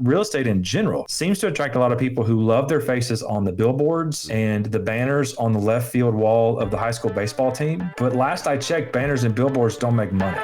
real estate in general seems to attract a lot of people who love their faces on the billboards and the banners on the left field wall of the high school baseball team. But last I checked, banners and billboards don't make money.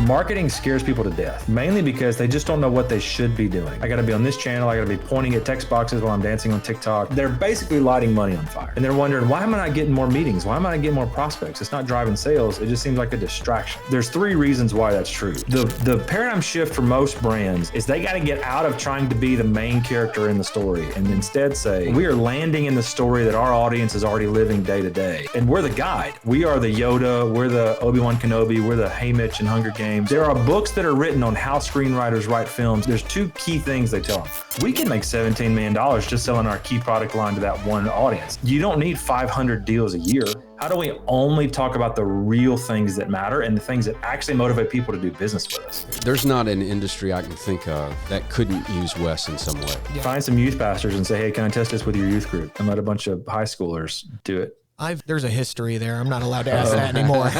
Marketing scares people to death, mainly because they just don't know what they should be doing. I gotta be on this channel, I gotta be pointing at text boxes while I'm dancing on TikTok. They're basically lighting money on fire. And they're wondering, why am I not getting more meetings? Why am I not getting more prospects? It's not driving sales, it just seems like a distraction. There's 3 reasons why that's true. The paradigm shift for most brands is they gotta get out of trying to be the main character in the story and instead say, we are landing in the story that our audience is already living day to day. And we're the guide. We are the Yoda, we're the Obi-Wan Kenobi, we're the Haymitch and Hunger Games. There are books that are written on how screenwriters write films. There's 2 key things they tell them. We can make $17 million just selling our key product line to that one audience. You don't need 500 deals a year. How do we only talk about the real things that matter and the things that actually motivate people to do business with us? There's not an industry I can think of that couldn't use Wes in some way. Yeah. Find some youth pastors and say, hey, can I test this with your youth group? And let a bunch of high schoolers do it. There's a history there. I'm not allowed to ask that anymore.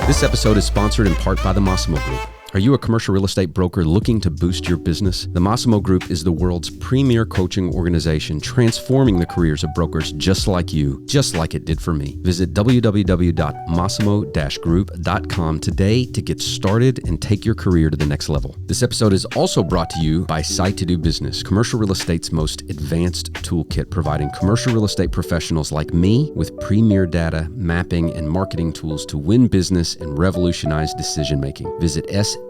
This episode is sponsored in part by the Massimo Group. Are you a commercial real estate broker looking to boost your business? The Massimo Group is the world's premier coaching organization, transforming the careers of brokers just like you, just like it did for me. Visit www.massimo-group.com today to get started and take your career to the next level. This episode is also brought to you by Site to Do Business, commercial real estate's most advanced toolkit, providing commercial real estate professionals like me with premier data, mapping, and marketing tools to win business and revolutionize decision-making. Visit stdb.com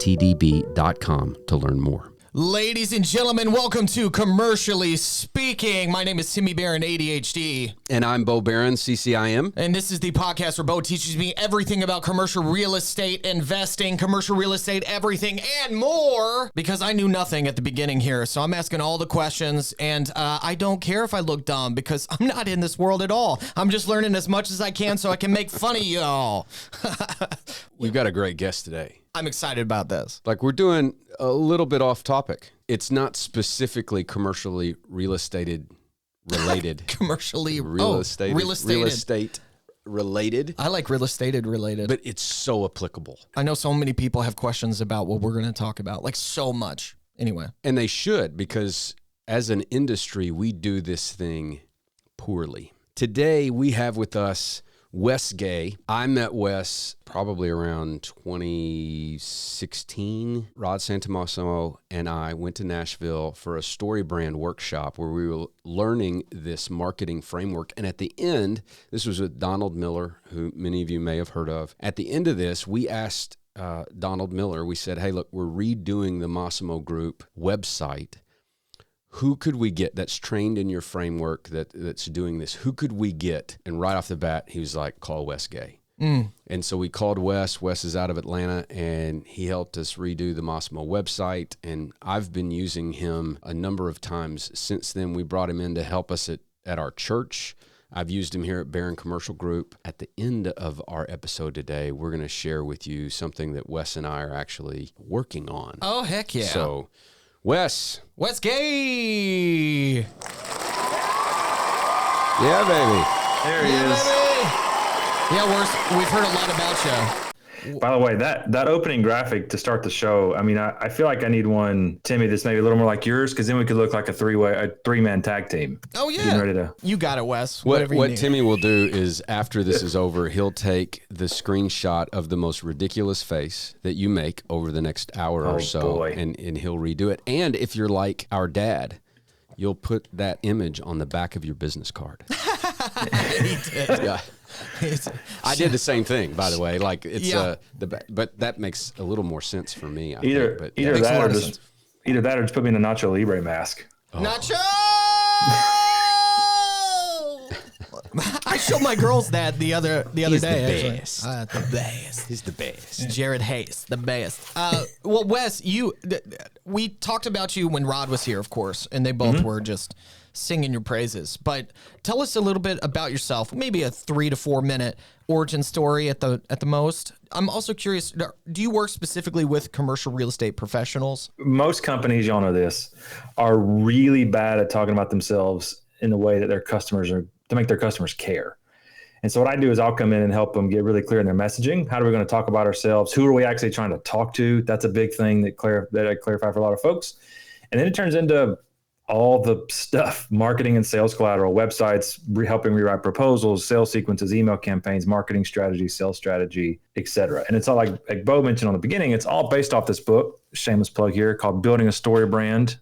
to learn more. Ladies and gentlemen, welcome to Commercially Speaking. My name is Timmy Barron, ADHD. And I'm Bo Barron, CCIM. And this is the podcast where Bo teaches me everything about commercial real estate, investing, commercial real estate, everything, and more. Because I knew nothing at the beginning here, so I'm asking all the questions, and I don't care if I look dumb because I'm not in this world at all. I'm just learning as much as I can so I can make fun of y'all. We've got a great guest today. I'm excited about this. Like, we're doing a little bit off topic. It's not specifically commercially real estate related. Real estate related. I like real estate related. But it's so applicable. I know so many people have questions about what we're going to talk about, like so much. Anyway. And they should, because as an industry, we do this thing poorly. Today, we have with us Wes Gay. I met Wes probably around 2016. Rod Santamassimo and I went to Nashville for a StoryBrand workshop where we were learning this marketing framework. And at the end, this was with Donald Miller, who many of you may have heard of. At the end of this, we asked Donald Miller, we said, hey, look, we're redoing the Massimo Group website. Who could we get that's trained in your framework that's doing this? Who could we get? And right off the bat, he was like, call Wes Gay. And so we called Wes. Wes is out of Atlanta, and he helped us redo the Massimo website. And I've been using him a number of times since then. We brought him in to help us at our church. I've used him here at Barron Commercial Group. At the end of our episode today, we're going to share with you something that Wes and I are actually working on. Oh, heck yeah. So, Wes Gay. Yeah, baby. There he is. Baby. Yeah, we've heard a lot about you. By the way, that opening graphic to start the show, I mean, I feel like I need one, Timmy, that's maybe a little more like yours, because then we could look like a 3-man tag team. Oh, yeah. Ready to... You got it, Wes. What Timmy will do is, after this is over, he'll take the screenshot of the most ridiculous face that you make over the next hour or so, and he'll redo it. And if you're like our dad, you'll put that image on the back of your business card. He did. Yeah. I did the same thing, by the way. Like but that makes a little more sense for me. Either that or just put me in a Nacho Libre mask. Oh. Nacho! I showed my girls that the other day. The best. He's the best. Jared Hayes, the best. Well, Wes, we talked about you when Rod was here, of course, and they both were just singing your praises. But tell us a little bit about yourself, maybe a 3 to 4 minute origin story at the most. I'm also curious, do you work specifically with commercial real estate professionals? Most companies, y'all know this, are really bad at talking about themselves in the way that their customers are, to make their customers care. And so what I do is I'll come in and help them get really clear in their messaging. How are we going to talk about ourselves? Who are we actually trying to talk to? That's a big thing that I clarify for a lot of folks. And then it turns into all the stuff, marketing and sales collateral, websites, helping rewrite proposals, sales sequences, email campaigns, marketing strategy, sales strategy, etc. And it's all like Bo mentioned on the beginning, it's all based off this book, shameless plug here, called Building a Story Brand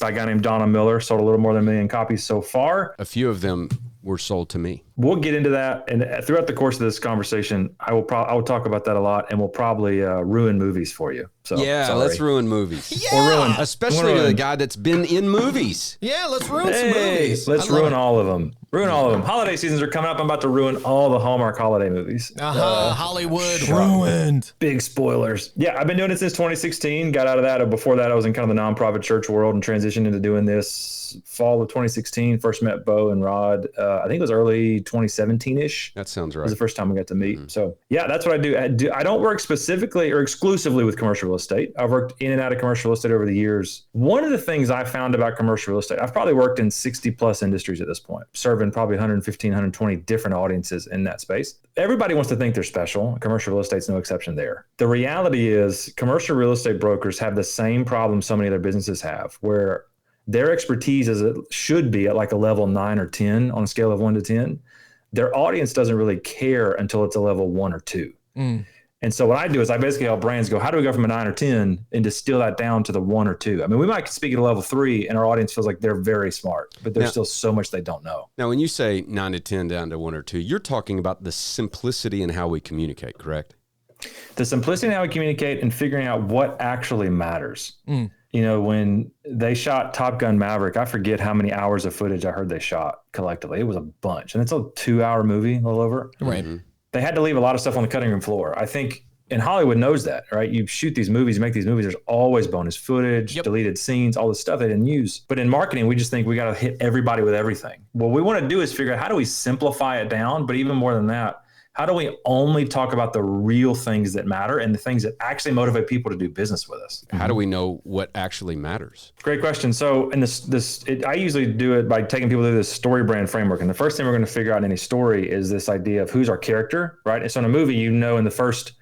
by a guy named Donald Miller. Sold a little more than 1 million copies so far. A few of them were sold to me. We'll get into that, and throughout the course of this conversation, I will talk about that a lot, and we'll probably ruin movies for you. So yeah, sorry. Let's ruin movies. Yeah, Especially the guy that's been in movies. Yeah, let's ruin some movies. Let's ruin all of them. Ruin all of them. Holiday seasons are coming up. I'm about to ruin all the Hallmark holiday movies. Hollywood ruined. Big spoilers. Yeah, I've been doing it since 2016. Got out of that. Before that, I was in kind of the nonprofit church world and transitioned into doing this fall of 2016. First met Bo and Rod. I think it was early 2017-ish. That sounds right. It was the first time we got to meet. Mm-hmm. So yeah, that's what I do. I don't work specifically or exclusively with commercial real estate. I've worked in and out of commercial real estate over the years. One of the things I found about commercial real estate, I've probably worked in 60 plus industries at this point, serving probably 115, 120 different audiences in that space. Everybody wants to think they're special. Commercial real estate's no exception there. The reality is commercial real estate brokers have the same problem so many other businesses have, where their expertise should be at like a level 9 or 10 on a scale of 1 to 10. Their audience doesn't really care until it's a level 1 or 2. Mm. And so what I do is I basically help brands go, how do we go from a 9 or 10 and distill that down to the 1 or 2? I mean, we might speak at a level 3 and our audience feels like they're very smart, but there's still so much they don't know. Now, when you say 9 to 10 down to 1 or 2, you're talking about the simplicity in how we communicate, correct? The simplicity in how we communicate and figuring out what actually matters. Mm. You know, when they shot Top Gun Maverick, I forget how many hours of footage I heard they shot collectively. It was a bunch. And it's a 2-hour movie, a little over. Right. Mm-hmm. They had to leave a lot of stuff on the cutting room floor. I think, and Hollywood knows that, right? You shoot these movies, you make these movies, there's always bonus footage, deleted scenes, all the stuff they didn't use. But in marketing, we just think we got to hit everybody with everything. What we want to do is figure out how do we simplify it down? But even more than that, how do we only talk about the real things that matter and the things that actually motivate people to do business with us? How do we know what actually matters? Great question. So in I usually do it by taking people through this StoryBrand framework. And the first thing we're going to figure out in any story is this idea of who's our character, right? And so in a movie, you know, in the first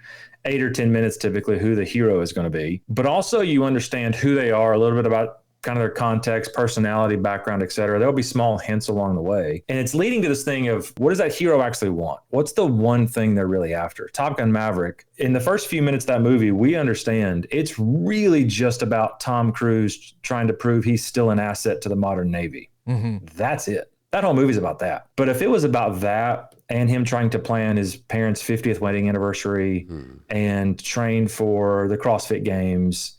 8 or 10 minutes, typically who the hero is going to be, but also you understand who they are, a little bit about kind of their context, personality, background, et cetera. There'll be small hints along the way. And it's leading to this thing of what does that hero actually want? What's the one thing they're really after? Top Gun Maverick, in the first few minutes of that movie, we understand it's really just about Tom Cruise trying to prove he's still an asset to the modern Navy. Mm-hmm. That's it. That whole movie's about that. But if it was about that and him trying to plan his parents' 50th wedding anniversary and train for the CrossFit Games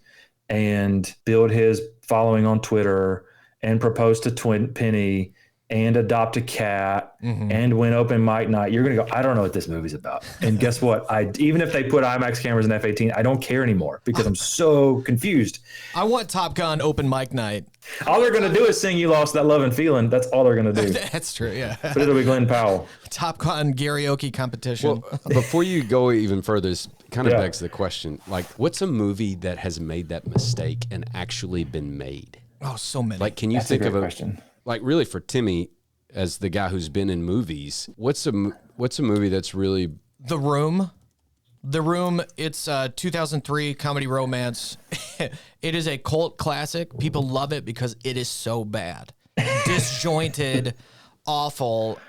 and build his following on Twitter and propose to Penny and adopt a cat and win open mic night, you're going to go, I don't know what this movie's about. And guess what? Even if they put IMAX cameras in F-18, I don't care anymore because I'm so confused. I want Top Gun open mic night. All they're going to do is sing You Lost That Love and Feeling. That's all they're going to do. That's true, yeah. But it'll be Glenn Powell. Top Gun karaoke competition. Well, before you go even further, this kind of begs the question, like, what's a movie that has made that mistake and actually been made? Oh, so many. Like, can you think of a question? Like, really for Timmy, as the guy who's been in movies, what's a movie that's really... The Room. The Room, it's a 2003 comedy romance. It is a cult classic. People love it because it is so bad. Disjointed, awful.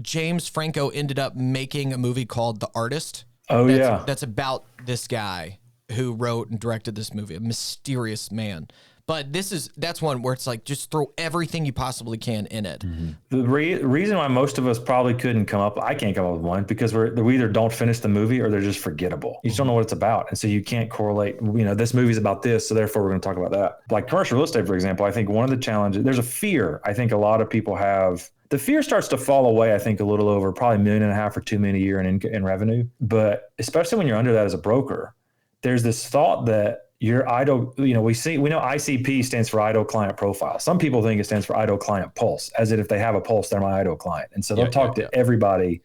James Franco ended up making a movie called The Artist. That's about this guy who wrote and directed this movie, a mysterious man. But that's one where it's like, just throw everything you possibly can in it. Mm-hmm. The reason why most of us probably couldn't I can't come up with one, because we either don't finish the movie or they're just forgettable. You just don't know what it's about. And so you can't correlate, this movie's about this, so therefore we're going to talk about that. Like commercial real estate, for example, I think one of the challenges, there's a fear I think a lot of people have. The fear starts to fall away, I think, a little over probably $1.5 million or $2 million a year in revenue. But especially when you're under that as a broker, there's this thought that your idle, we know ICP stands for idle client profile. Some people think it stands for idle client pulse, as if they have a pulse, they're my idle client. And so they'll talk to everybody.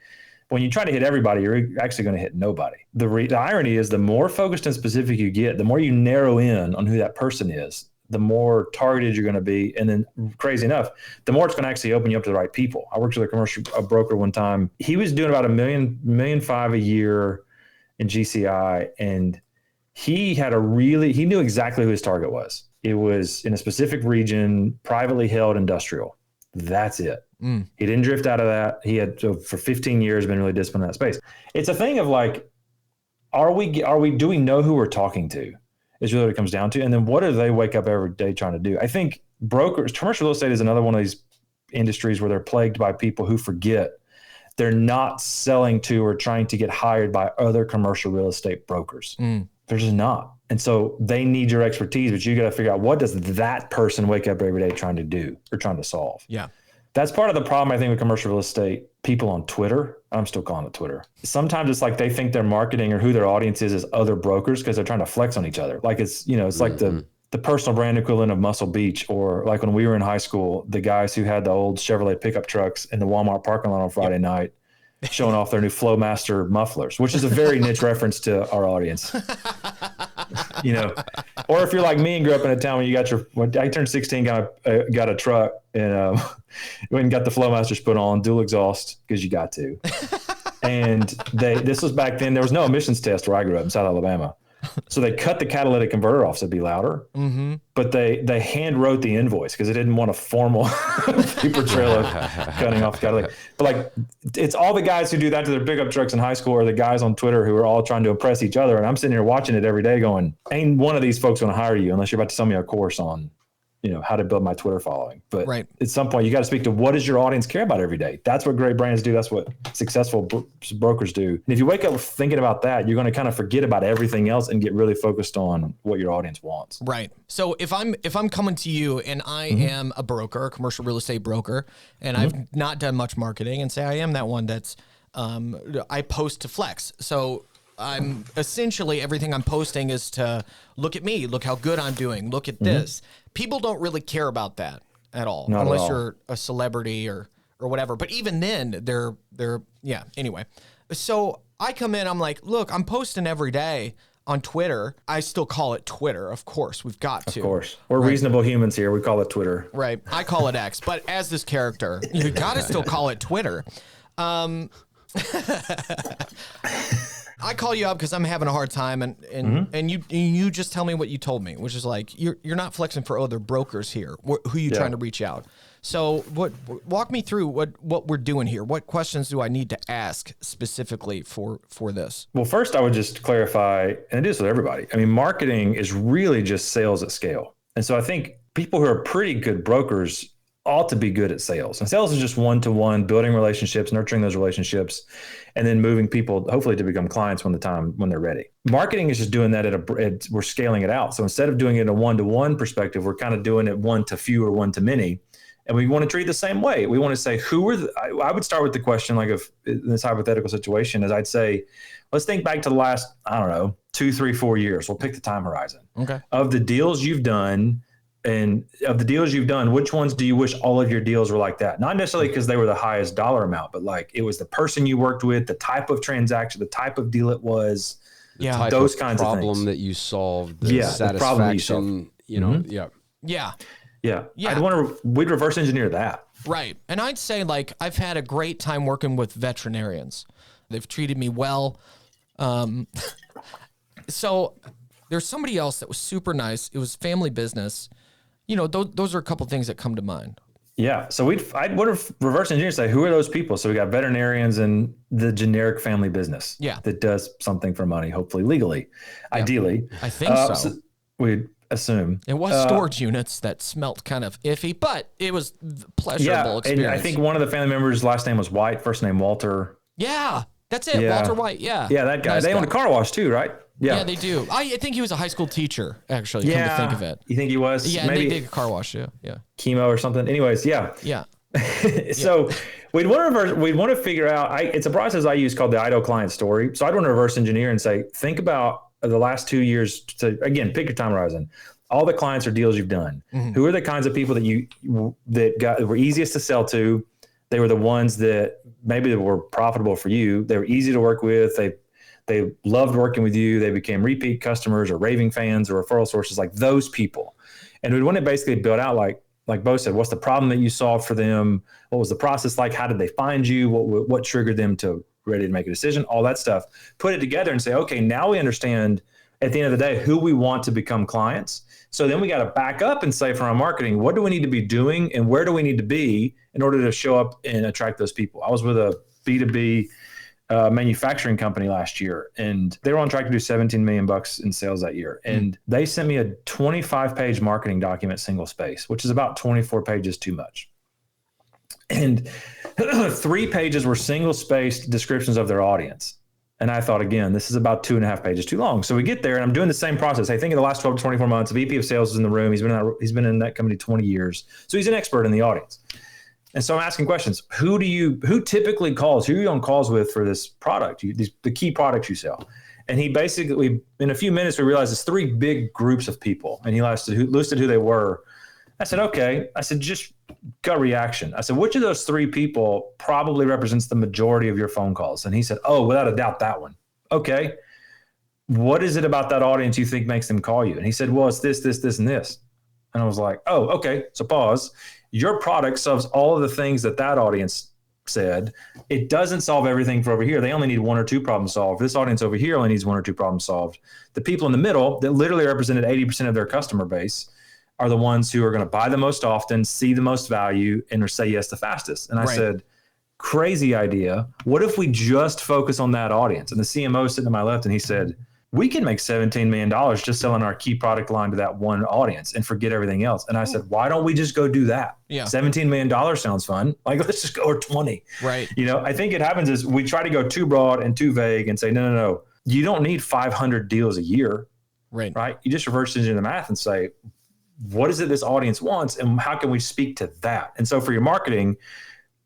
When you try to hit everybody, you're actually going to hit nobody. The irony is the more focused and specific you get, the more you narrow in on who that person is, the more targeted you're going to be. And then crazy enough, the more it's going to actually open you up to the right people. I worked with a broker one time. He was doing about $1.5 million a year in GCI. And he knew exactly who his target was. It was in a specific region, privately held industrial. That's it. He didn't drift out of that. He had, so for 15 years, been really disciplined in that space. It's a thing of like, do we know who we're talking to? Is really what it comes down to. And then what do they wake up every day trying to do? I think commercial real estate is another one of these industries where they're plagued by people who forget they're not selling to or trying to get hired by other commercial real estate brokers. They're just not. And so they need your expertise, but you got to figure out, what does that person wake up every day trying to do or trying to solve? Yeah. That's part of the problem, I think, with commercial real estate people on Twitter. I'm still calling it Twitter. Sometimes it's like they think their marketing or who their audience is other brokers because they're trying to flex on each other. Like it's like the personal brand equivalent of Muscle Beach, or like when we were in high school, the guys who had the old Chevrolet pickup trucks in the Walmart parking lot on Friday night showing off their new Flowmaster mufflers, which is a very niche reference to our audience. Or if you're like me and grew up in a town when I turned 16, got a truck and went and got the Flowmasters put on, dual exhaust, because you got to. And this was back then, there was no emissions test where I grew up in South Alabama. So they cut the catalytic converter off so it'd be louder, but they hand wrote the invoice because they didn't want a formal paper trail of cutting off the catalytic. But like, it's all the guys who do that to their pickup trucks in high school, or the guys on Twitter who are all trying to impress each other. And I'm sitting here watching it every day going, ain't one of these folks going to hire you unless you're about to sell me a course on how to build my Twitter following. But at some point you got to speak to, what does your audience care about every day? That's what great brands do. That's what successful brokers do. And if you wake up thinking about that, you're going to kind of forget about everything else and get really focused on what your audience wants. Right. So if I'm coming to you and I am a broker, a commercial real estate broker, and I've not done much marketing, and say I am that one that's I post to flex. So I'm essentially, everything I'm posting is to look at me, look how good I'm doing, look at this. People don't really care about that at all, unless you're a celebrity or whatever. But even then, they're anyway. So I come in, I'm like, look, I'm posting every day on Twitter. I still call it Twitter, of course. We've got to. Of course. We're reasonable humans here. We call it Twitter. Right. I call it X. But as this character, you got to still call it Twitter. I call you up because I'm having a hard time, and you just tell me what you told me, which is like, you're not flexing for other brokers here. Who you trying to reach out? So walk me through what we're doing here. What questions do I need to ask specifically for this? Well, first I would just clarify, and it is with everybody. I mean, marketing is really just sales at scale. And so I think people who are pretty good brokers ought to be good at sales. And sales is just one-to-one, building relationships, nurturing those relationships, and then moving people hopefully to become clients when they're ready. Marketing is just doing that we're scaling it out. So instead of doing it in a one-to-one perspective, we're kind of doing it one to few or one to many. And we want to treat the same way. We want to say, I would start with the question, like, if in this hypothetical situation, is I'd say, let's think back to the last, 2, 3, 4 years. We'll pick the time horizon. Okay. Of the deals you've done, which ones do you wish all of your deals were like that? Not necessarily because they were the highest dollar amount, but like it was the person you worked with, the type of transaction, the type of deal it was, those kinds of things. Problem that you solved, the satisfaction, Yeah. We'd reverse engineer that. Right. And I'd say, like, I've had a great time working with veterinarians. They've treated me well. So there's somebody else that was super nice. It was family business. Those are a couple things that come to mind. Yeah. So I would have reverse engineered, say, who are those people? So we got veterinarians and the generic family business. Yeah. That does something for money, hopefully legally, ideally. I think so. We'd assume. It was storage units that smelt kind of iffy, but it was pleasurable experience. And I think one of the family members' last name was White, first name Walter. Yeah. That's it. Yeah. Walter White. Yeah. Yeah, that guy. Nice. They own a car wash too, right? Yeah, they do. I think he was a high school teacher, actually, come to think of it. You think he was? Yeah, maybe they did a car wash, yeah. Chemo or something. Anyways, yeah. Yeah. So we'd want to figure out, it's a process I use called the IDO client story. So I'd want to reverse engineer and say, think about the last 2 years. So again, pick your time horizon. All the clients or deals you've done. Who are the kinds of people that were easiest to sell to? They were the ones that maybe were profitable for you. They were easy to work with. They loved working with you. They became repeat customers or raving fans or referral sources, like those people. And we want to basically build out like Bo said, what's the problem that you solved for them? What was the process like? How did they find you? What triggered them to ready to make a decision? All that stuff. Put it together and say, okay, now we understand at the end of the day who we want to become clients. So then we got to back up and say, for our marketing, what do we need to be doing and where do we need to be in order to show up and attract those people? I was with a B2B manufacturing company last year, and they were on track to do $17 million in sales that year. And they sent me a 25-page marketing document, single space, which is about 24 pages too much. And 3 pages were single spaced descriptions of their audience. And I thought, again, this is about 2.5 pages too long. So we get there and I'm doing the same process. I think in the last 12 to 24 months, the VP of sales is in the room. He's been in that company 20 years. So he's an expert in the audience. And so I'm asking questions. Who typically calls? Who are you on calls with for this product? The key products you sell. And he basically, in a few minutes, we realized it's 3 big groups of people. And he listed who they were. I said, okay. I said, just gut reaction. I said, which of those 3 people probably represents the majority of your phone calls? And he said, oh, without a doubt, that one. Okay. What is it about that audience you think makes them call you? And he said, well, it's this, this, this, and this. And I was like, oh, okay. So pause. Your product solves all of the things that audience said. It doesn't solve everything for over here. They only need 1 or 2 problems solved. This audience over here only needs 1 or 2 problems solved. The people in the middle that literally represented 80% of their customer base are the ones who are going to buy the most often, see the most value, and say yes the fastest. And I said, crazy idea. What if we just focus on that audience? And the CMO sitting to my left, and he said, we can make $17 million just selling our key product line to that one audience and forget everything else. And I said, why don't we just go do that? Yeah. $17 million sounds fun. Like, let's just go, or 20. Right. I think it happens is we try to go too broad and too vague and say, no. You don't need 500 deals a year. Right. You just reverse engineer the math and say, what is it this audience wants and how can we speak to that? And so for your marketing,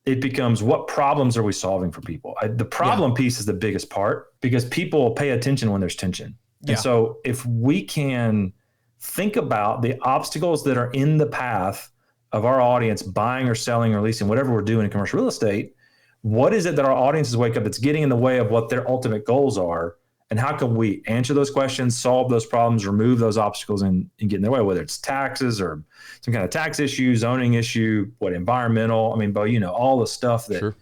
it becomes, what problems are we solving for people? The problem piece is the biggest part because people pay attention when there's tension. And so if we can think about the obstacles that are in the path of our audience buying or selling or leasing, whatever we're doing in commercial real estate, what is it that our audiences wake up that's getting in the way of what their ultimate goals are? And how can we answer those questions, solve those problems, remove those obstacles and get in their way, whether it's taxes or some kind of tax issue, zoning issue, environmental. I mean, Bo, all the stuff that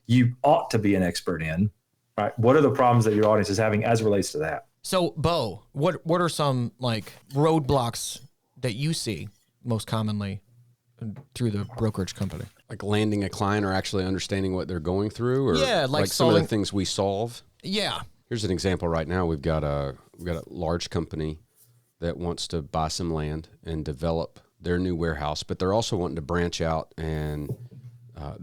you ought to be an expert in, right? What are the problems that your audience is having as it relates to that? So, Bo, what are some roadblocks that you see most commonly through the brokerage company? Like landing a client or actually understanding what they're going through, or like some of the things we solve? Yeah. Here's an example right now. We've got a large company that wants to buy some land and develop their new warehouse, but they're also wanting to branch out and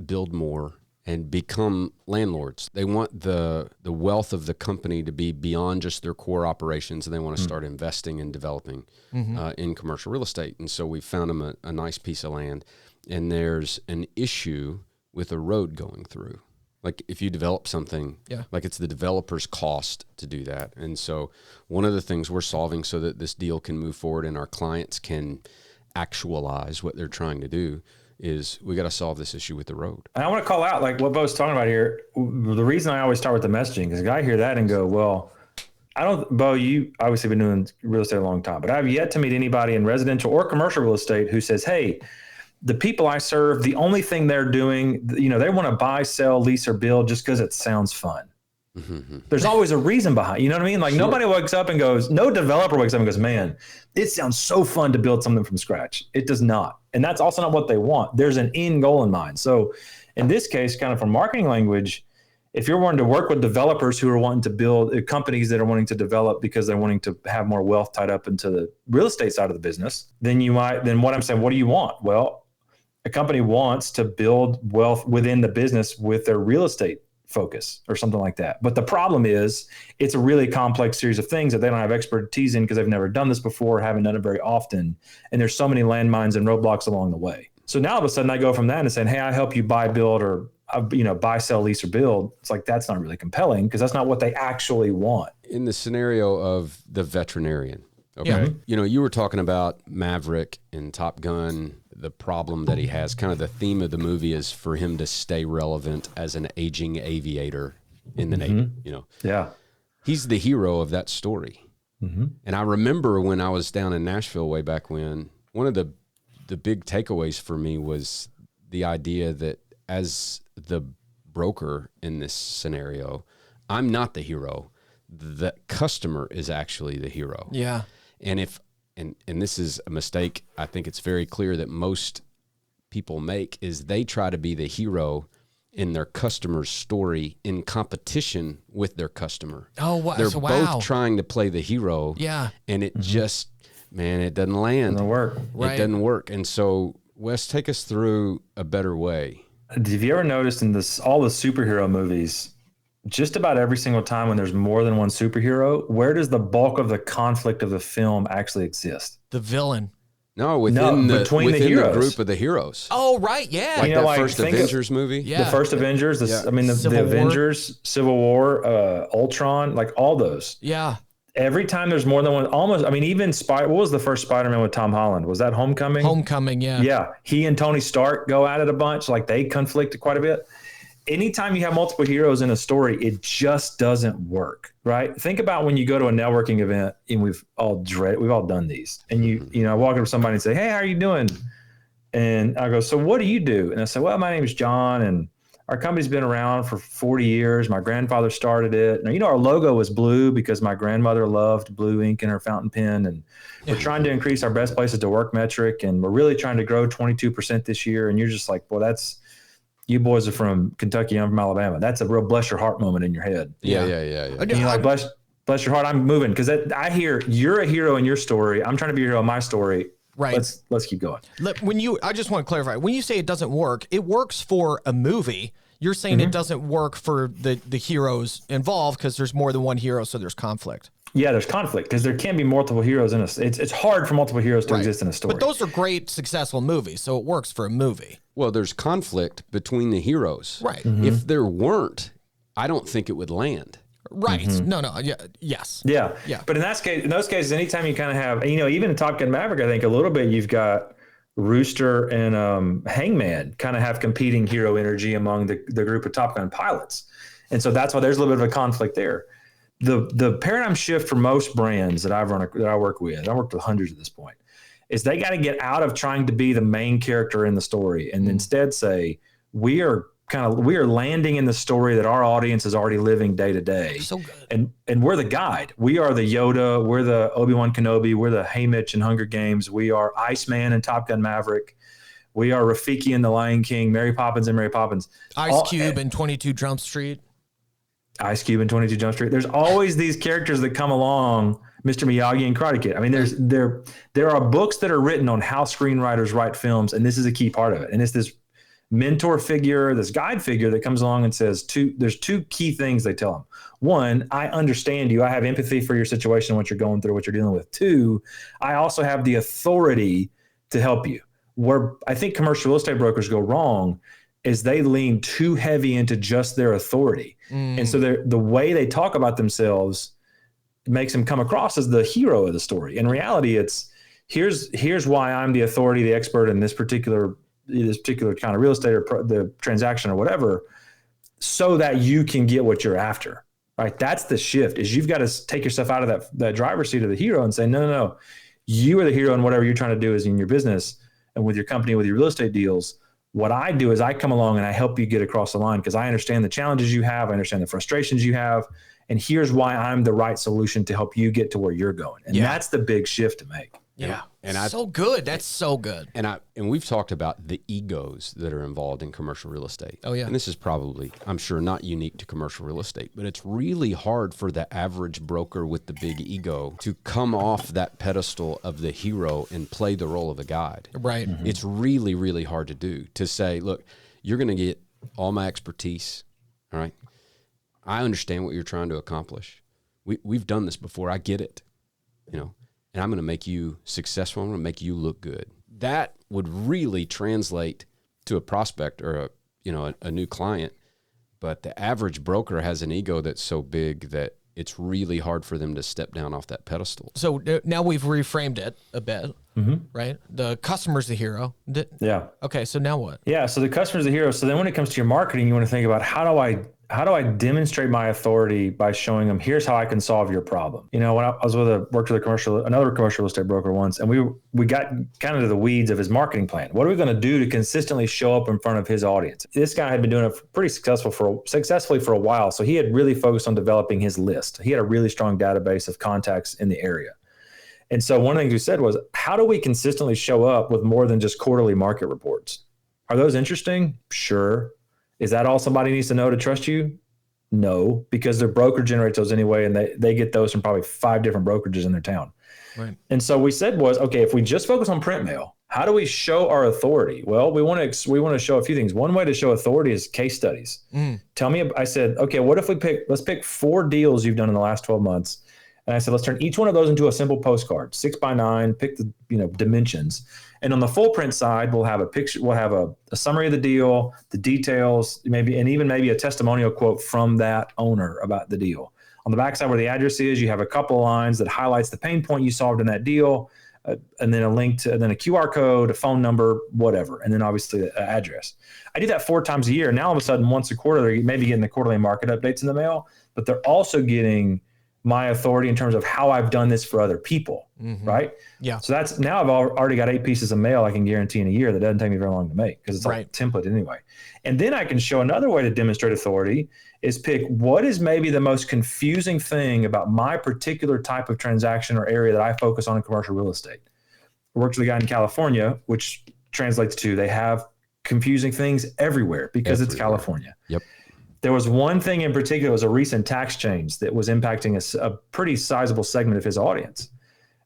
build more and become landlords. They want the wealth of the company to be beyond just their core operations, and they want to start investing and developing in commercial real estate. And so we found them a nice piece of land, and there's an issue with a road going through. Like if you develop something, like it's the developer's cost to do that. And so one of the things we're solving so that this deal can move forward and our clients can actualize what they're trying to do is we got to solve this issue with the road. And I want to call out what Bo's talking about here. The reason I always start with the messaging is a guy hear that and go, well, Bo, you obviously been doing real estate a long time, but I've yet to meet anybody in residential or commercial real estate who says, hey, the people I serve, the only thing they're doing, they want to buy, sell, lease, or build just because it sounds fun. Mm-hmm. There's always a reason behind, you know what I mean? Like nobody wakes up and goes, no developer wakes up and goes, man, it sounds so fun to build something from scratch. It does not. And that's also not what they want. There's an end goal in mind. So in this case, kind of from marketing language, if you're wanting to work with developers who are wanting to build companies that are wanting to develop because they're wanting to have more wealth tied up into the real estate side of the business, then what I'm saying, what do you want? Well, a company wants to build wealth within the business with their real estate focus or something like that. But the problem is it's a really complex series of things that they don't have expertise in because they've never done this before, haven't done it very often. And there's so many landmines and roadblocks along the way. So now all of a sudden I go from that and saying, hey, I help you buy, build, or buy, sell, lease, or build. It's like, that's not really compelling because that's not what they actually want. In the scenario of the veterinarian, okay, you were talking about Maverick and Top Gun. The problem that he has, kind of the theme of the movie is for him to stay relevant as an aging aviator in the Navy, Yeah. He's the hero of that story. Mm-hmm. And I remember when I was down in Nashville way back when, one of the big takeaways for me was the idea that as the broker in this scenario, I'm not the hero. The customer is actually the hero. Yeah. And and this is a mistake I think it's very clear that most people make, is they try to be the hero in their customer's story in competition with their customer. Oh, wow. They're wow. both trying to play the hero. Yeah. And it just, man, it doesn't land. Doesn't work. Right. It doesn't work. And so, Wes, take us through a better way. Have you ever noticed in all the superhero movies, just about every single time when there's more than one superhero, where does the bulk of the conflict of the film actually exist? The villain. No, within the heroes. group of the heroes. Oh, right. Yeah. Like You know, that like, first think Avengers movie. Yeah. The first Avengers, the Civil War. Avengers, Civil War, Ultron, like all those. Yeah. Every time there's more than one, almost, I mean, even what was the first Spider-Man with Tom Holland? Was that Homecoming? Homecoming, yeah. Yeah. He and Tony Stark go at it a bunch. Like they conflict quite a bit. Anytime you have multiple heroes in a story, it just doesn't work, right? Think about when you go to a networking event, and we've all done these, and you know, walk up to somebody and say, "Hey, how are you doing?" And I go, "So what do you do?" And I say, "Well, my name is John, and our company's been around for 40 years. My grandfather started it. Now, you know, our logo was blue because my grandmother loved blue ink in her fountain pen, and we're trying to increase our best places to work metric, and we're really trying to grow 22% this year." And you're just like, "Well, that's." You boys are from Kentucky, I'm from Alabama. That's a real bless your heart moment in your head. Yeah. And you're like, bless your heart, I'm moving. Because I hear you're a hero in your story. I'm trying to be a hero in my story. Right. Let's keep going. I just want to clarify. When you say it doesn't work, it works for a movie. You're saying it doesn't work for the heroes involved because there's more than one hero, so there's conflict. Yeah, there's conflict because there can be multiple heroes in a. It's hard for multiple heroes to exist in a story. But those are great, successful movies, so it works for a movie. Well, there's conflict between the heroes. Right. If there weren't, I don't think it would land. Right. No. Yeah. Yes. Yeah. Yeah. But in those cases, anytime you kind of have, you know, even in Top Gun Maverick, I think a little bit you've got Rooster and Hangman kind of have competing hero energy among the group of Top Gun pilots, and so that's why there's a little bit of a conflict there. The paradigm shift for most brands that I work with, I worked with hundreds at this point, is they got to get out of trying to be the main character in the story and instead say we are landing in the story that our audience is already living day to day. So good. And we're the guide. We are the Yoda. We're the Obi-Wan Kenobi. We're the Haymitch in Hunger Games. We are Iceman in Top Gun Maverick. We are Rafiki in The Lion King. Mary Poppins in Mary Poppins. Ice Cube in 22 Jump Street. Ice Cube in 22 Jump Street. There's always these characters that come along, Mr. Miyagi and Karate Kid. I mean, there are books that are written on how screenwriters write films, and this is a key part of it. And it's this mentor figure, this guide figure that comes along and says there's two key things they tell them. One, I understand you. I have empathy for your situation, what you're going through, what you're dealing with. Two, I also have the authority to help you. Where I think commercial real estate brokers go wrong is they lean too heavy into just their authority. And so the way they talk about themselves makes them come across as the hero of the story. In reality, it's here's why I'm the authority, the expert in this particular kind of real estate or the transaction or whatever, so that you can get what you're after. Right? That's the shift. Is you've got to take yourself out of that driver's seat of the hero and say, no, you are the hero in whatever you're trying to do is in your business and with your company, with your real estate deals. What I do is I come along and I help you get across the line because I understand the challenges you have. I understand the frustrations you have. And here's why I'm the right solution to help you get to where you're going. And that's the big shift to make. Yeah. So good. That's so good. And we've talked about the egos that are involved in commercial real estate. Oh, yeah. And this is probably, I'm sure, not unique to commercial real estate, but it's really hard for the average broker with the big ego to come off that pedestal of the hero and play the role of the guide. Right. It's really, really hard to do, to say, look, you're going to get all my expertise. All right. I understand what you're trying to accomplish. We've done this before. I get it, and I'm going to make you successful. I'm going to make you look good. That would really translate to a prospect or a new client. But the average broker has an ego that's so big that it's really hard for them to step down off that pedestal. So now we've reframed it a bit, right? The customer's the hero. Yeah. Okay. So now what? Yeah. So the customer's the hero. So then when it comes to your marketing, you want to think about how do how do I demonstrate my authority by showing them, here's how I can solve your problem? You know, when I was worked with another commercial real estate broker once, and we got kind of to the weeds of his marketing plan. What are we going to do to consistently show up in front of his audience? This guy had been doing it pretty successfully for a while. So he had really focused on developing his list. He had a really strong database of contacts in the area. And so one of the things we said was, how do we consistently show up with more than just quarterly market reports? Are those interesting? Sure. Is that all somebody needs to know to trust you? No, because their broker generates those anyway, and they get those from probably 5 different brokerages in their town. Right. And so we said was, okay, if we just focus on print mail, how do we show our authority? Well, we want to show a few things. One way to show authority is case studies. Tell me, I said, okay, what if let's pick 4 deals you've done in the last 12 months. And I said, let's turn each one of those into a simple postcard, 6x9, pick the dimensions. And on the full print side, we'll have a picture, we'll have a summary of the deal, the details, maybe a testimonial quote from that owner about the deal. On the back side where the address is, you have a couple of lines that highlights the pain point you solved in that deal, and then a link to, and then a QR code, a phone number, whatever. And then obviously the address. I do that 4 times a year. Now all of a sudden, once a quarter, they're maybe getting the quarterly market updates in the mail, but they're also getting my authority in terms of how I've done this for other people, right? Yeah. So that's, now I've already got 8 pieces of mail I can guarantee in a year that doesn't take me very long to make, because it's all template anyway. And then I can show another way to demonstrate authority is pick what is maybe the most confusing thing about my particular type of transaction or area that I focus on in commercial real estate. I worked with a guy in California, which translates to they have confusing things everywhere because it's California. Yep. There was one thing in particular, it was a recent tax change that was impacting a pretty sizable segment of his audience.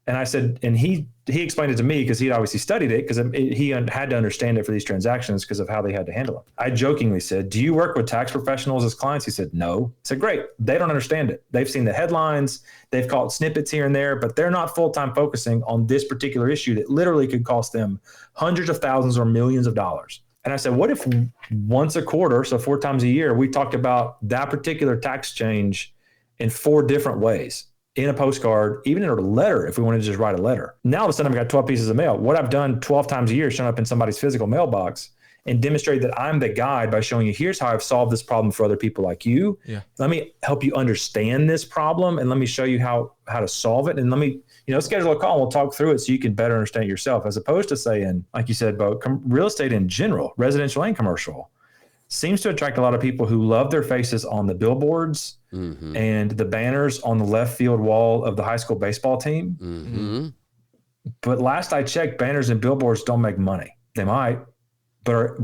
And I said, and he explained it to me because he'd obviously studied it, because he had to understand it for these transactions because of how they had to handle it. I jokingly said, do you work with tax professionals as clients? He said, no. I said, great. They don't understand it. They've seen the headlines. They've caught snippets here and there, but they're not full-time focusing on this particular issue that literally could cost them hundreds of thousands or millions of dollars. And I said, what if once a quarter, so 4 times a year, we talked about that particular tax change in 4 different ways, in a postcard, even in a letter, if we wanted to just write a letter. Now all of a sudden I've got 12 pieces of mail. What I've done 12 times a year, shown up in somebody's physical mailbox and demonstrate that I'm the guide by showing you, here's how I've solved this problem for other people like you. Yeah. Let me help you understand this problem, and let me show you how to solve it. And let me, schedule a call and we'll talk through it so you can better understand it yourself, as opposed to saying, like you said, Bo, real estate in general, residential and commercial, seems to attract a lot of people who love their faces on the billboards and the banners on the left field wall of the high school baseball team. But last I checked, banners and billboards don't make money. They might, but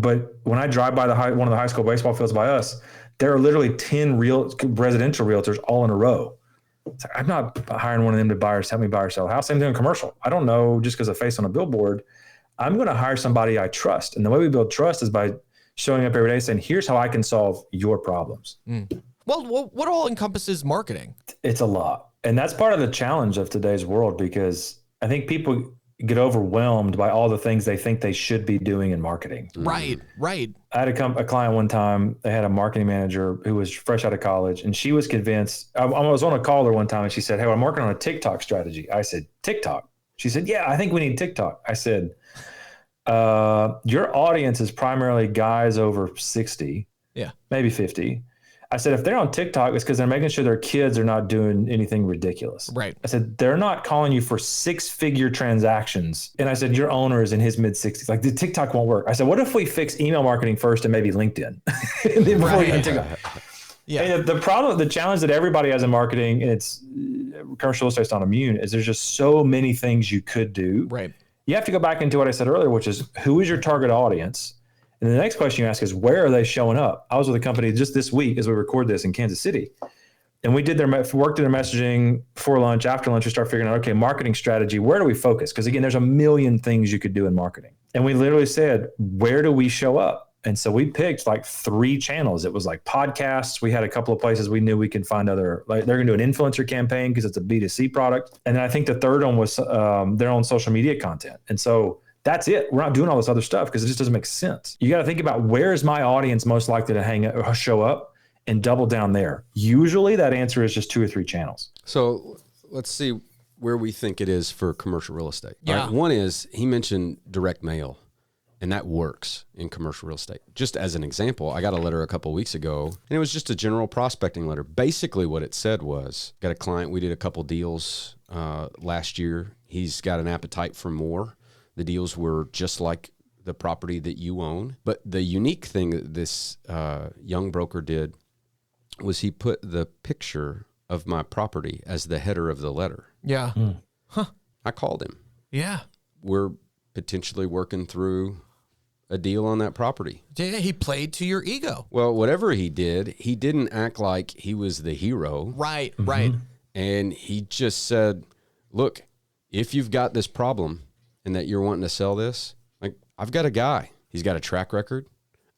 when I drive by one of the high school baseball fields by us, there are literally 10 residential realtors all in a row. It's like, I'm not hiring one of them to help me buy or sell a house. Same thing in commercial. I don't know, just because a face on a billboard, I'm going to hire somebody I trust. And the way we build trust is by showing up every day saying, here's how I can solve your problems. Well, what all encompasses marketing? It's a lot. And that's part of the challenge of today's world, because I think people get overwhelmed by all the things they think they should be doing in marketing. Right. I had a client one time, they had a marketing manager who was fresh out of college, and she was convinced. I was on a call there one time, and she said, hey, I'm working on a TikTok strategy. I said, TikTok? She said, yeah, I think we need TikTok. I said, your audience is primarily guys over 60, maybe 50. I said, if they're on TikTok, it's because they're making sure their kids are not doing anything ridiculous. Right. I said, they're not calling you for 6-figure transactions. And I said, your owner is in his mid-60s. Like, the TikTok won't work. I said, what if we fix email marketing first and maybe LinkedIn? And then before we get TikTok. Yeah. And the challenge that everybody has in marketing, and it's commercial real estate's not immune, is there's just so many things you could do. Right. You have to go back into what I said earlier, which is, who is your target audience? And the next question you ask is, where are they showing up? I was with a company just this week as we record this in Kansas City, and we did worked in their messaging before lunch. After lunch, we start figuring out, okay, marketing strategy, where do we focus? Because again, there's a million things you could do in marketing. And we literally said, where do we show up? And so we picked like 3 channels. It was like podcasts. We had a couple of places we knew we could find other, like they're going to do an influencer campaign because it's a B2C product. And then I think the third one was their own social media content. And so that's it. We're not doing all this other stuff because it just doesn't make sense. You got to think about, where is my audience most likely to show up, and double down there. Usually that answer is just 2 or 3 channels. So let's see where we think it is for commercial real estate. Yeah. Right? One is, he mentioned direct mail. And that works in commercial real estate. Just as an example, I got a letter a couple of weeks ago, and it was just a general prospecting letter. Basically what it said was, got a client, we did a couple deals last year. He's got an appetite for more. The deals were just like the property that you own. But the unique thing that this young broker did was he put the picture of my property as the header of the letter. Yeah. Huh. I called him. Yeah. We're potentially working through a deal on that property. Yeah, he played to your ego. Well, whatever he didn't act like he was the hero. Right, right. And he just said, look, if you've got this problem and that you're wanting to sell this, like, I've got a guy. He's got a track record.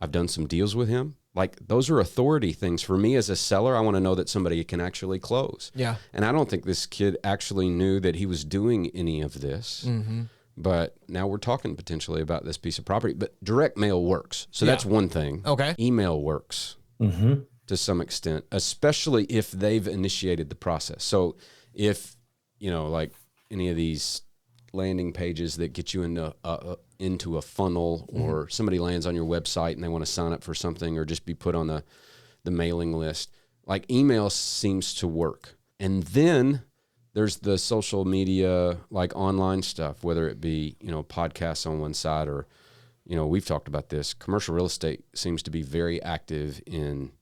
I've done some deals with him. Like, those are authority things. For me as a seller, I want to know that somebody can actually close. Yeah. And I don't think this kid actually knew that he was doing any of this. But now we're talking potentially about this piece of property. But direct mail works. So that's one thing. Okay. Email works to some extent, especially if they've initiated the process. So if, like any of these landing pages that get you into a funnel, or somebody lands on your website and they want to sign up for something or just be put on the mailing list, like, email seems to work. And then there's the social media, like online stuff, whether it be, podcasts on one side or, we've talked about this. Commercial real estate seems to be very active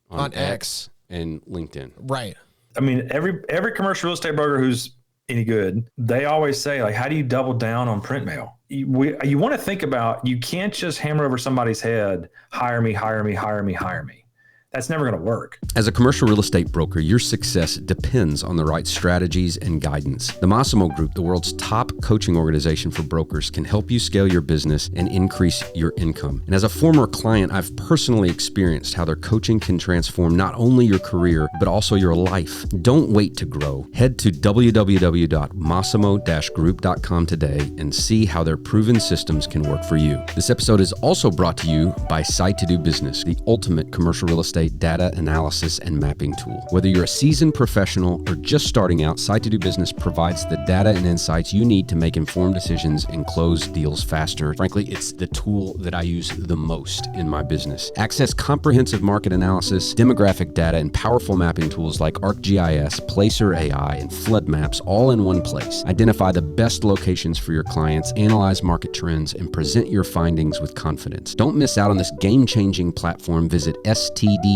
on X and LinkedIn. Right. I mean, every commercial real estate broker who's any good, they always say, like, how do you double down on print mail? You want to think about, you can't just hammer over somebody's head, hire me, hire me, hire me, hire me. That's never going to work. As a commercial real estate broker, your success depends on the right strategies and guidance. The Massimo Group, the world's top coaching organization for brokers, can help you scale your business and increase your income. And as a former client, I've personally experienced how their coaching can transform not only your career, but also your life. Don't wait to grow. Head to www.massimo-group.com today and see how their proven systems can work for you. This episode is also brought to you by Site to Do Business, the ultimate commercial real estate data analysis and mapping tool. Whether you're a seasoned professional or just starting out, Site to Do Business provides the data and insights you need to make informed decisions and close deals faster. Frankly, it's the tool that I use the most in my business. Access comprehensive market analysis, demographic data, and powerful mapping tools like ArcGIS, Placer AI, and Flood Maps all in one place. Identify the best locations for your clients, analyze market trends, and present your findings with confidence. Don't miss out on this game-changing platform. Visit stdb.com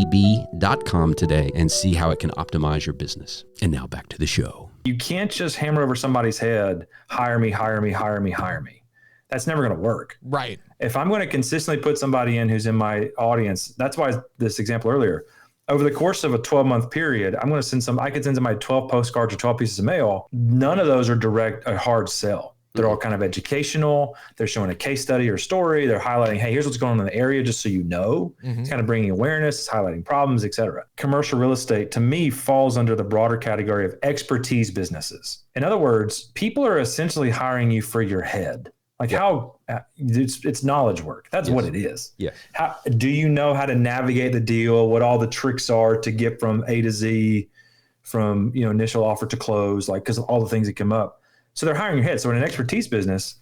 today and see how it can optimize your business. And now back to the show. You can't just hammer over somebody's head, hire me, hire me, hire me, hire me. That's never going to work. Right. If I'm going to consistently put somebody in who's in my audience, that's why this example earlier, over the course of a 12-month period, I could send somebody 12 postcards or 12 pieces of mail. None of those are a hard sell. They're all kind of educational. They're showing a case study or story. They're highlighting, hey, here's what's going on in the area, just so you know. It's kind of bringing awareness, it's highlighting problems, et cetera. Commercial real estate, to me, falls under the broader category of expertise businesses. In other words, people are essentially hiring you for your head. Like it's knowledge work. That's what it is. Yeah. How do you know how to navigate the deal, what all the tricks are to get from A to Z, from initial offer to close, like, because of all the things that come up. So they're hiring your head. So in an expertise business,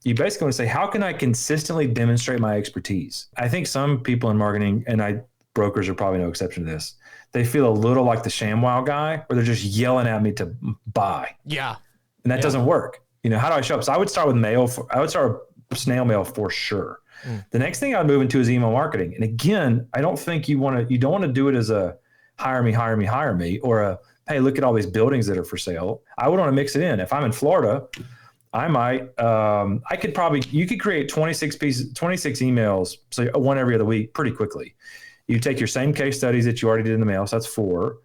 you basically want to say, how can I consistently demonstrate my expertise? I think some people in marketing, and brokers are probably no exception to this, they feel a little like the ShamWow guy, where they're just yelling at me to buy. Yeah. And that doesn't work. How do I show up? So I would start with mail. I would start with snail mail for sure. The next thing I would move into is email marketing. And again, I don't think you don't want to do it as a hire me, hire me, hire me, or a, hey, look at all these buildings that are for sale. I would want to mix it in. If I'm in Florida, I might, you could create 26 emails, so one every other week pretty quickly. You take your same case studies that you already did in the mail. So that's 4.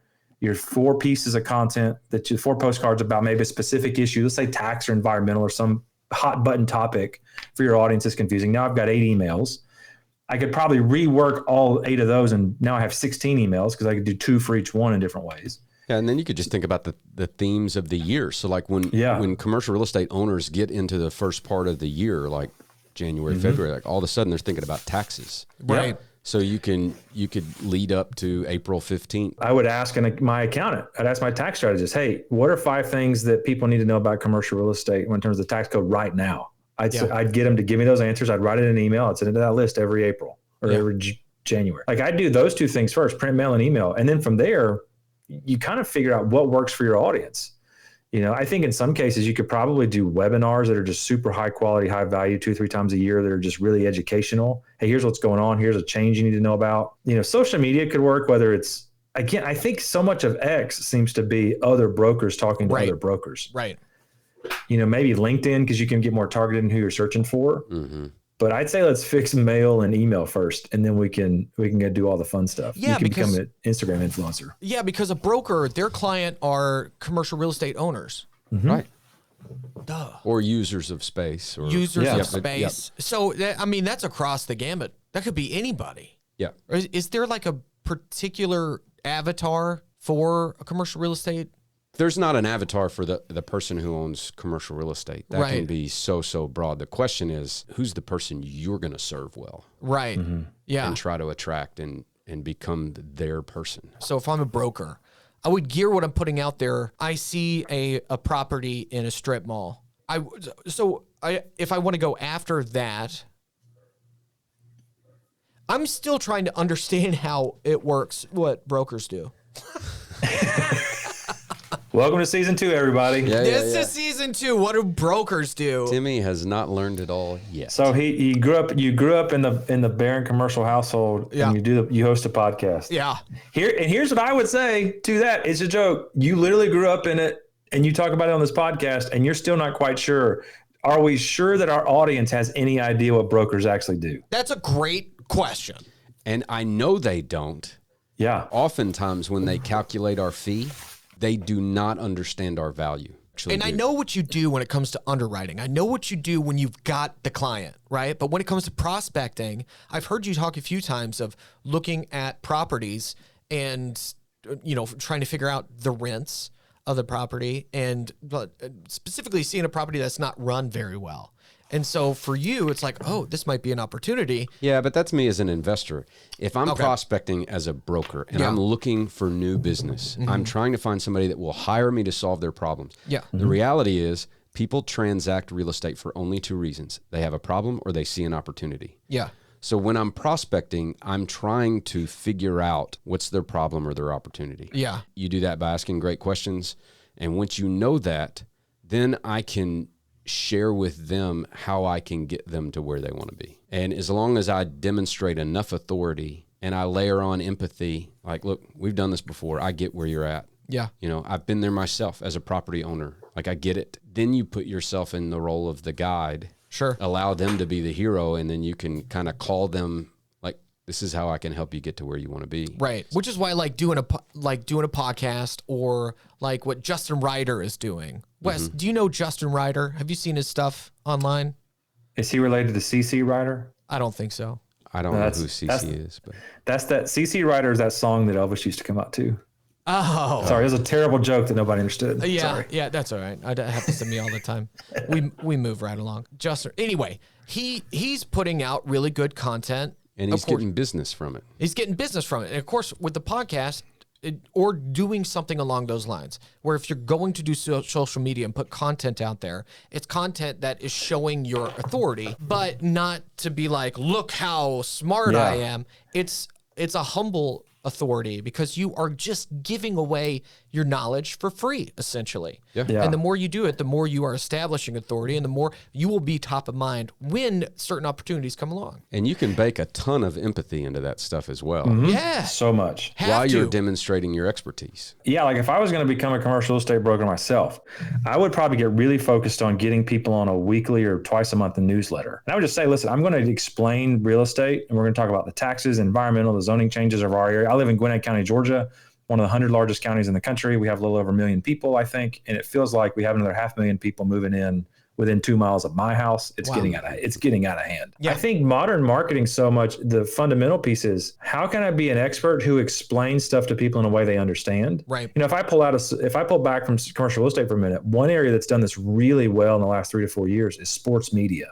Your 4 pieces of content 4 postcards about maybe a specific issue. Let's say tax or environmental or some hot button topic for your audience is confusing. Now I've got 8 emails. I could probably rework all 8 of those. And now I have 16 emails because I could do 2 for each one in different ways. Yeah, and then you could just think about the themes of the year. So like when commercial real estate owners get into the first part of the year, like January, February, like all of a sudden they're thinking about taxes. Right. So you could lead up to April 15th. I would ask my accountant, I'd ask my tax strategist, hey, what are 5 things that people need to know about commercial real estate in terms of the tax code right now? I'd get them to give me those answers. I'd write it in an email. I'd send it to that list every April or every January. Like I'd do those two things first, print, mail, and email. And then from there, you kind of figure out what works for your audience. You know, I think in some cases you could probably do webinars that are just super high quality, high value 2 or 3 times a year that are just really educational. Hey, here's what's going on. Here's a change you need to know about. You know, social media could work, whether it's, again, I think so much of X seems to be other brokers talking to other brokers. Right. You know, maybe LinkedIn because you can get more targeted in who you're searching for. Mm-hmm. But I'd say let's fix mail and email first, and then we can go do all the fun stuff. Yeah, you can become an Instagram influencer. Yeah, because a broker, their client are commercial real estate owners. Mm-hmm. Right. Duh. Or users of space. Or users of space. So, I mean, that's across the gamut. That could be anybody. Yeah. Is there like a particular avatar for a commercial real estate? There's not an avatar for the person who owns commercial real estate. That can be so broad. The question is, who's the person you're going to serve well? Right. Mm-hmm. Yeah. And try to attract and become their person. So if I'm a broker, I would gear what I'm putting out there. I see a property in a strip mall. If I want to go after that, I'm still trying to understand how it works, what brokers do. Welcome to season 2, everybody. This is season 2. What do brokers do? Timmy has not learned it all yet. So you grew up in the Barron commercial household, and you host a podcast. Yeah. Here's what I would say to that. It's a joke. You literally grew up in it, and you talk about it on this podcast, and you're still not quite sure. Are we sure that our audience has any idea what brokers actually do? That's a great question. And I know they don't. Yeah. Oftentimes when they calculate our fee, they do not understand our value. And I know what you do when it comes to underwriting. I know what you do when you've got the client, right? But when it comes to prospecting, I've heard you talk a few times of looking at properties and, you know, trying to figure out the rents of the property and specifically seeing a property that's not run very well. And so for you, it's like, oh, this might be an opportunity. Yeah, but that's me as an investor. If I'm prospecting as a broker and I'm looking for new business, I'm trying to find somebody that will hire me to solve their problems. Yeah. The reality is people transact real estate for only 2 reasons. They have a problem or they see an opportunity. Yeah. So when I'm prospecting, I'm trying to figure out what's their problem or their opportunity. Yeah. You do that by asking great questions. And once you know that, then I can share with them how I can get them to where they want to be. And as long as I demonstrate enough authority and I layer on empathy, like, look, we've done this before. I get where you're at. Yeah. You know, I've been there myself as a property owner. Like, I get it. Then you put yourself in the role of the guide. Sure. Allow them to be the hero. And then you can kind of call them like, this is how I can help you get to where you want to be. Right. Which is why doing a podcast or like what Justin Ryder is doing. Wes, do you know Justin Ryder? Have you seen his stuff online? Is he related to CC Ryder? I don't think so. I don't know who CC is, but that's that CC Ryder is that song that Elvis used to come out to. Oh, sorry, it was a terrible joke that nobody understood. Yeah, sorry. Yeah, that's all right. That happens to me all the time. We move right along. Justin. Anyway, he's putting out really good content, and he's getting business from it. He's getting business from it, and of course, with the podcast. Or doing something along those lines, where if you're going to do social media and put content out there, it's content that is showing your authority, but not to be like, look how smart I am. It's a humble authority because you are just giving away your knowledge for free, essentially. Yeah. And the more you do it, the more you are establishing authority and the more you will be top of mind when certain opportunities come along. And you can bake a ton of empathy into that stuff as well. Mm-hmm. Yeah. So much. While you're demonstrating your expertise. Yeah, like if I was going to become a commercial real estate broker myself, I would probably get really focused on getting people on a weekly or twice a month newsletter. And I would just say, listen, I'm going to explain real estate and we're going to talk about the taxes, environmental, the zoning changes of our area. I live in Gwinnett County, Georgia, one of the 100 largest counties in the country. We have a little over 1 million people, I think. And it feels like we have another 500,000 people moving in within 2 miles of my house. It's getting out of hand. Yeah. I think modern marketing so much, the fundamental piece is how can I be an expert who explains stuff to people in a way they understand? Right. You know, if I pull back from commercial real estate for a minute, one area that's done this really well in the last 3 to 4 years is sports media.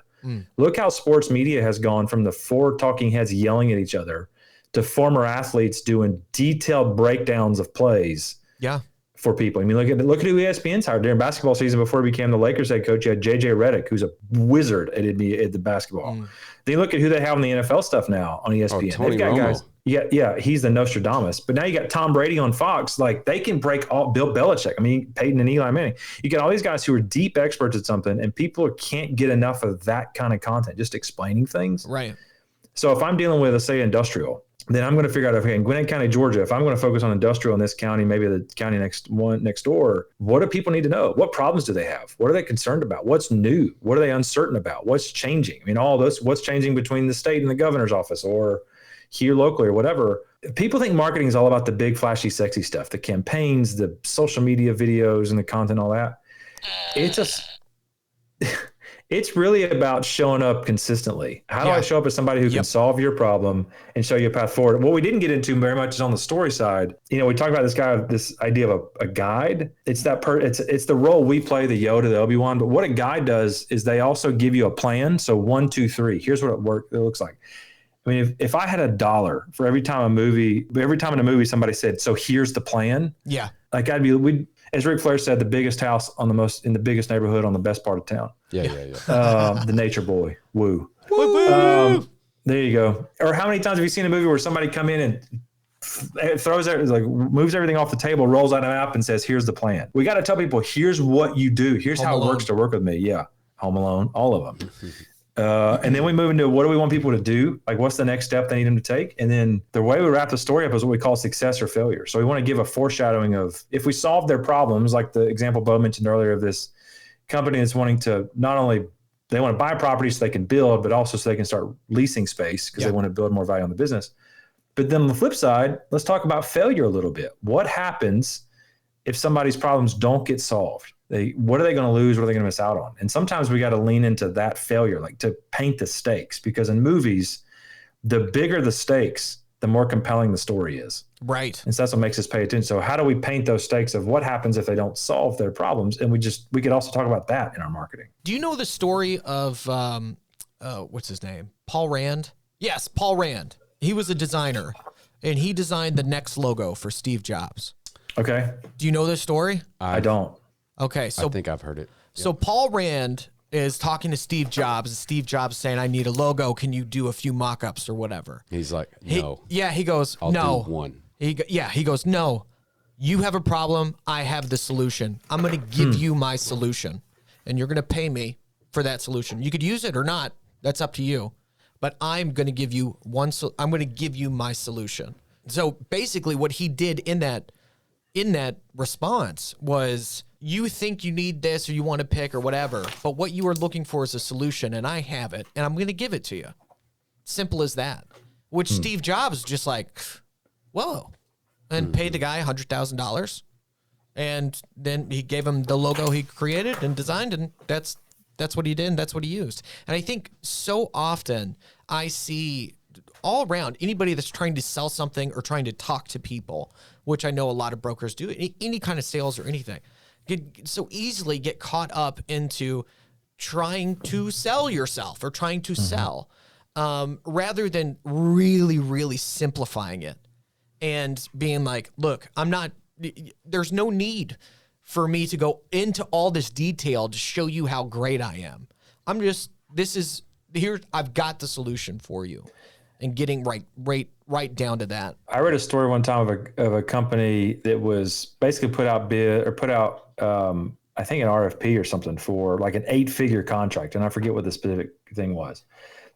Look how sports media has gone from the 4 talking heads yelling at each other to former athletes doing detailed breakdowns of plays. Yeah. for people. I mean, look at who ESPN's hired during basketball season before he became the Lakers head coach. You had JJ Redick, who's a wizard at the basketball. Then you look at who they have on the NFL stuff now on ESPN. Tony They've got Romo. guys. Yeah, he's the Nostradamus. But now you got Tom Brady on Fox. Like, they can break all Bill Belichick. I mean, Peyton and Eli Manning. You get all these guys who are deep experts at something, and people can't get enough of that kind of content, just explaining things. Right. So if I'm dealing with, let's say, industrial, then I'm going to figure out, okay, in Gwinnett County, Georgia, if I'm going to focus on industrial in this county, maybe the county next door, what do people need to know? What problems do they have? What are they concerned about? What's new? What are they uncertain about? What's changing? I mean, all this, what's changing between the state and the governor's office or here locally or whatever. People think marketing is all about the big, flashy, sexy stuff, the campaigns, the social media videos and the content, all that. It's really about showing up consistently. How do I show up as somebody who can solve your problem and show you a path forward? What we didn't get into very much is on the story side. You know, we talked about this idea of a guide. It's it's the role we play, the Yoda, the Obi-Wan. But what a guide does is they also give you a plan. So 1, 2, 3. Here's what it looks like. I mean, if I had $1 for every time in a movie somebody said, so here's the plan. Yeah. Like as Ric Flair said, the biggest house in the biggest neighborhood on the best part of town. Yeah. The nature boy. Woo. There you go. Or how many times have you seen a movie where somebody come in and moves everything off the table, rolls out a map and says, here's the plan. We got to tell people, here's what you do. Here's how it works to work with me. Yeah. Home Alone, all of them. And then we move into what do we want people to do? Like, what's the next step they need them to take? And then the way we wrap the story up is what we call success or failure. So we want to give a foreshadowing of if we solve their problems, like the example Bo mentioned earlier of this company that's wanting to not only they want to buy property so they can build, but also so they can start leasing space because they want to build more value on the business. But then on the flip side, let's talk about failure a little bit. What happens if somebody's problems don't get solved? What are they going to lose? What are they going to miss out on? And sometimes we got to lean into that failure, like to paint the stakes, because in movies, the bigger the stakes, the more compelling the story is. Right. And so that's what makes us pay attention. So how do we paint those stakes of what happens if they don't solve their problems? And we could also talk about that in our marketing. Do you know the story of, what's his name? Paul Rand? Yes, Paul Rand. He was a designer and he designed the next logo for Steve Jobs. Okay. Do you know this story? I don't. Okay, so I think I've heard it. So Paul Rand is talking to Steve Jobs, and Steve Jobs saying, "I need a logo. Can you do a few mock-ups or whatever?" He's like, "No." He goes, I'll "No." do one. He goes, "No. You have a problem. I have the solution. I'm going to give you my solution, and you're going to pay me for that solution. You could use it or not. That's up to you. But I'm going to give you I'm going to give you my solution." So basically, what he did in that response was, you think you need this or you want to pick or whatever, but what you are looking for is a solution, and I have it, and I'm going to give it to you. Simple as that. Which Steve Jobs just like, whoa, and paid the guy $100,000, and then he gave him the logo he created and designed, and that's what he did, and that's what he used. And I think so often I see all around anybody that's trying to sell something or trying to talk to people, which I know a lot of brokers do, any kind of sales or anything, so easily get caught up into trying to sell yourself or trying to sell, rather than really, really simplifying it and being like, look, there's no need for me to go into all this detail to show you how great I am. I've got the solution for you, and getting right down to that. I read a story one time of a company that was basically put out I think an RFP or something for like an 8-figure contract. And I forget what the specific thing was.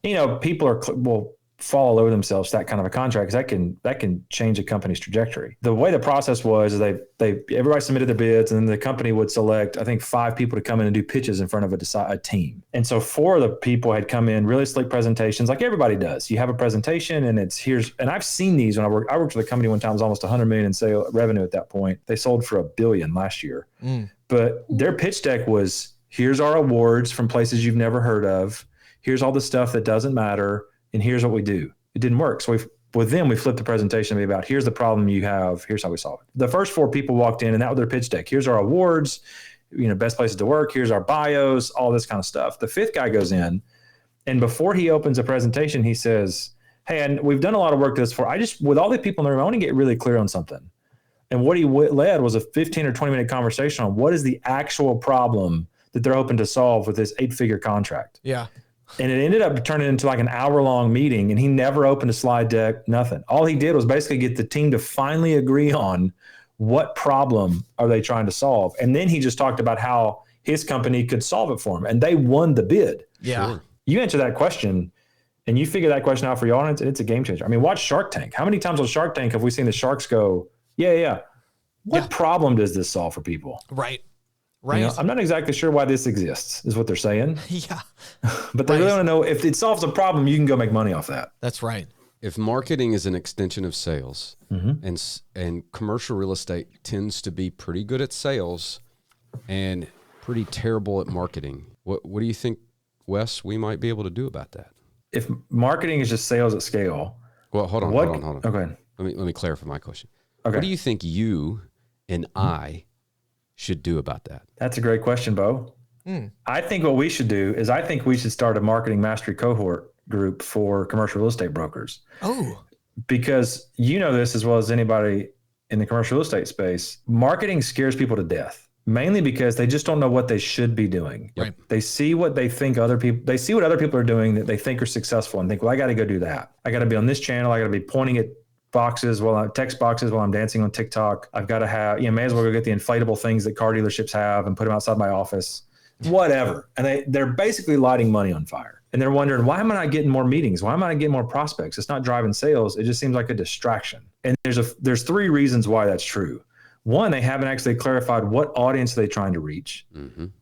You know, people will fall all over themselves that kind of a contract, because that can change a company's trajectory. The way the process was, is everybody submitted their bids, and then the company would select, I think, 5 people to come in and do pitches in front of a team. And so 4 of the people had come in, really slick presentations, like everybody does. You have a presentation, and and I've seen these when I worked with a company one time, it was almost $100 million in revenue at that point. They sold for $1 billion last year. But their pitch deck was, here's our awards from places you've never heard of. Here's all the stuff that doesn't matter. And here's what we do. It didn't work. So we flipped the presentation to be about, here's the problem you have. Here's how we solve it. The first 4 people walked in, and that was their pitch deck. Here's our awards, best places to work. Here's our bios, all this kind of stuff. The 5th guy goes in, and before he opens a presentation, he says, hey, and we've done a lot of work to this before. With all the people in the room, I want to get really clear on something. And what he led was a 15 or 20 minute conversation on what is the actual problem that they're hoping to solve with this 8-figure contract. Yeah. And it ended up turning into like an hour-long meeting, and he never opened a slide deck, nothing. All he did was basically get the team to finally agree on what problem are they trying to solve. And then he just talked about how his company could solve it for him, and they won the bid. Yeah. Sure. You answer that question, and you figure that question out for your audience, and it's a game changer. I mean, watch Shark Tank. How many times on Shark Tank have we seen the sharks go, what problem does this solve for people? Right. You know, I'm not exactly sure why this exists, is what they're saying. Yeah. But they really want to know if it solves a problem, you can go make money off that. That's right. If marketing is an extension of sales, and commercial real estate tends to be pretty good at sales and pretty terrible at marketing, what do you think, Wes, we might be able to do about that? If marketing is just sales at scale. Well, hold on. Okay. Let me clarify my question. Okay. What do you think you and I should do about that? That's a great question, Bo. I think what we should do is I think we should start a marketing mastery cohort group for commercial real estate brokers. Oh. Because you know this as well as anybody in the commercial real estate space. Marketing scares people to death, mainly because they just don't know what they should be doing. Right. They see what they think they see what other people are doing that they think are successful and think, well, I got to go do that. I got to be on this channel. I got to be pointing at text boxes while I'm dancing on TikTok. I've got to have, may as well go get the inflatable things that car dealerships have and put them outside my office, whatever. And they're basically lighting money on fire. And they're wondering, why am I not getting more meetings? Why am I not getting more prospects? It's not driving sales. It just seems like a distraction. And there's 3 reasons why that's true. 1, they haven't actually clarified what audience are they trying to reach.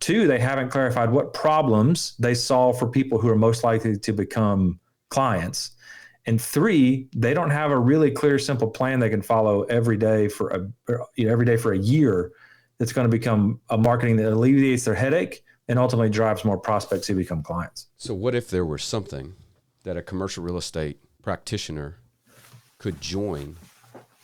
2, they haven't clarified what problems they solve for people who are most likely to become clients. And 3, they don't have a really clear, simple plan they can follow every day for a year that's going to become a marketing that alleviates their headache and ultimately drives more prospects who become clients. So what if there were something that a commercial real estate practitioner could join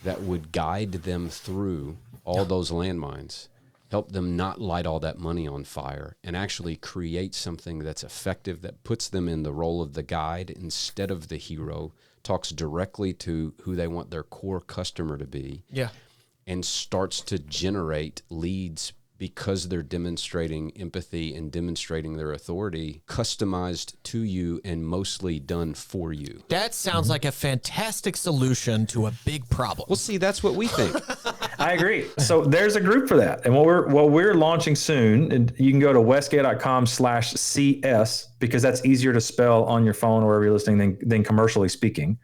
that would guide them through all those landmines, help them not light all that money on fire, and actually create something that's effective, that puts them in the role of the guide instead of the hero, talks directly to who they want their core customer to be, and starts to generate leads because they're demonstrating empathy and demonstrating their authority, customized to you and mostly done for you. That sounds like a fantastic solution to a big problem. Well, see, that's what we think. I agree. So there's a group for that. And what we're launching soon, and you can go to wesgay.com/CS because that's easier to spell on your phone or wherever you're listening than commercially speaking.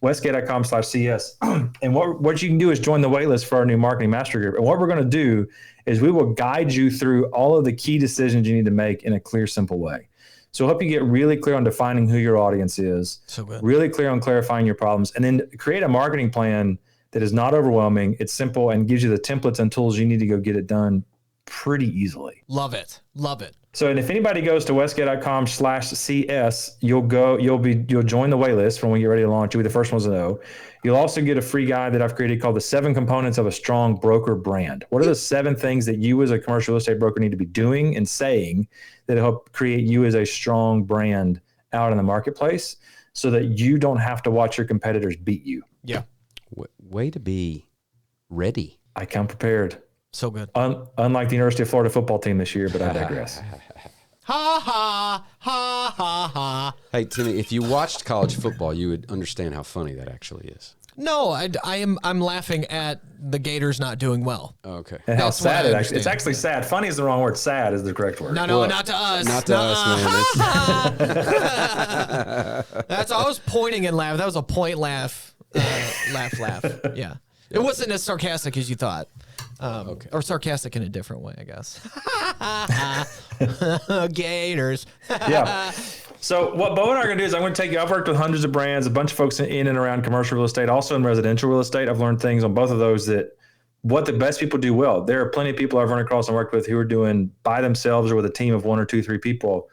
wesgay.com/CS. And what you can do is join the waitlist for our new marketing mastery group. And what we're going to do is we will guide you through all of the key decisions you need to make in a clear, simple way. So I hope you get really clear on defining who your audience is, really clear on clarifying your problems, and then create a marketing plan that is not overwhelming. It's simple and gives you the templates and tools you need to go get it done pretty easily. Love it. Love it. So, and if anybody goes to wesgay.com/CS, you'll join the waitlist for when you're ready to launch. You'll be the first ones to know. You'll also get a free guide that I've created called the 7 Components of a Strong Broker Brand. What are the 7 things that you as a commercial real estate broker need to be doing and saying that help create you as a strong brand out in the marketplace so that you don't have to watch your competitors beat you? Yeah. Way to be ready. I come prepared. So good. Unlike the University of Florida football team this year, but I digress. Ha ha ha ha ha. Hey, Timmy, if you watched college football, you would understand how funny that actually is. No, I'm laughing at the Gators not doing well. Okay. And how That's sad what I it's actually sad. Funny is the wrong word. Sad is the correct word. No, not to us. Not to us, man. That's I was pointing and laugh. That was a point laugh. Laugh. Yeah. It wasn't as sarcastic as you thought. Okay. Or sarcastic in a different way, I guess. Gators. Yeah. So what Bo and I are going to do is I'm going to take you, I've worked with hundreds of brands, a bunch of folks in and around commercial real estate, also in residential real estate. I've learned things on both of those that what the best people do well. There are plenty of people I've run across and worked with who are doing by themselves or with a team of 1 or 2, 3 people.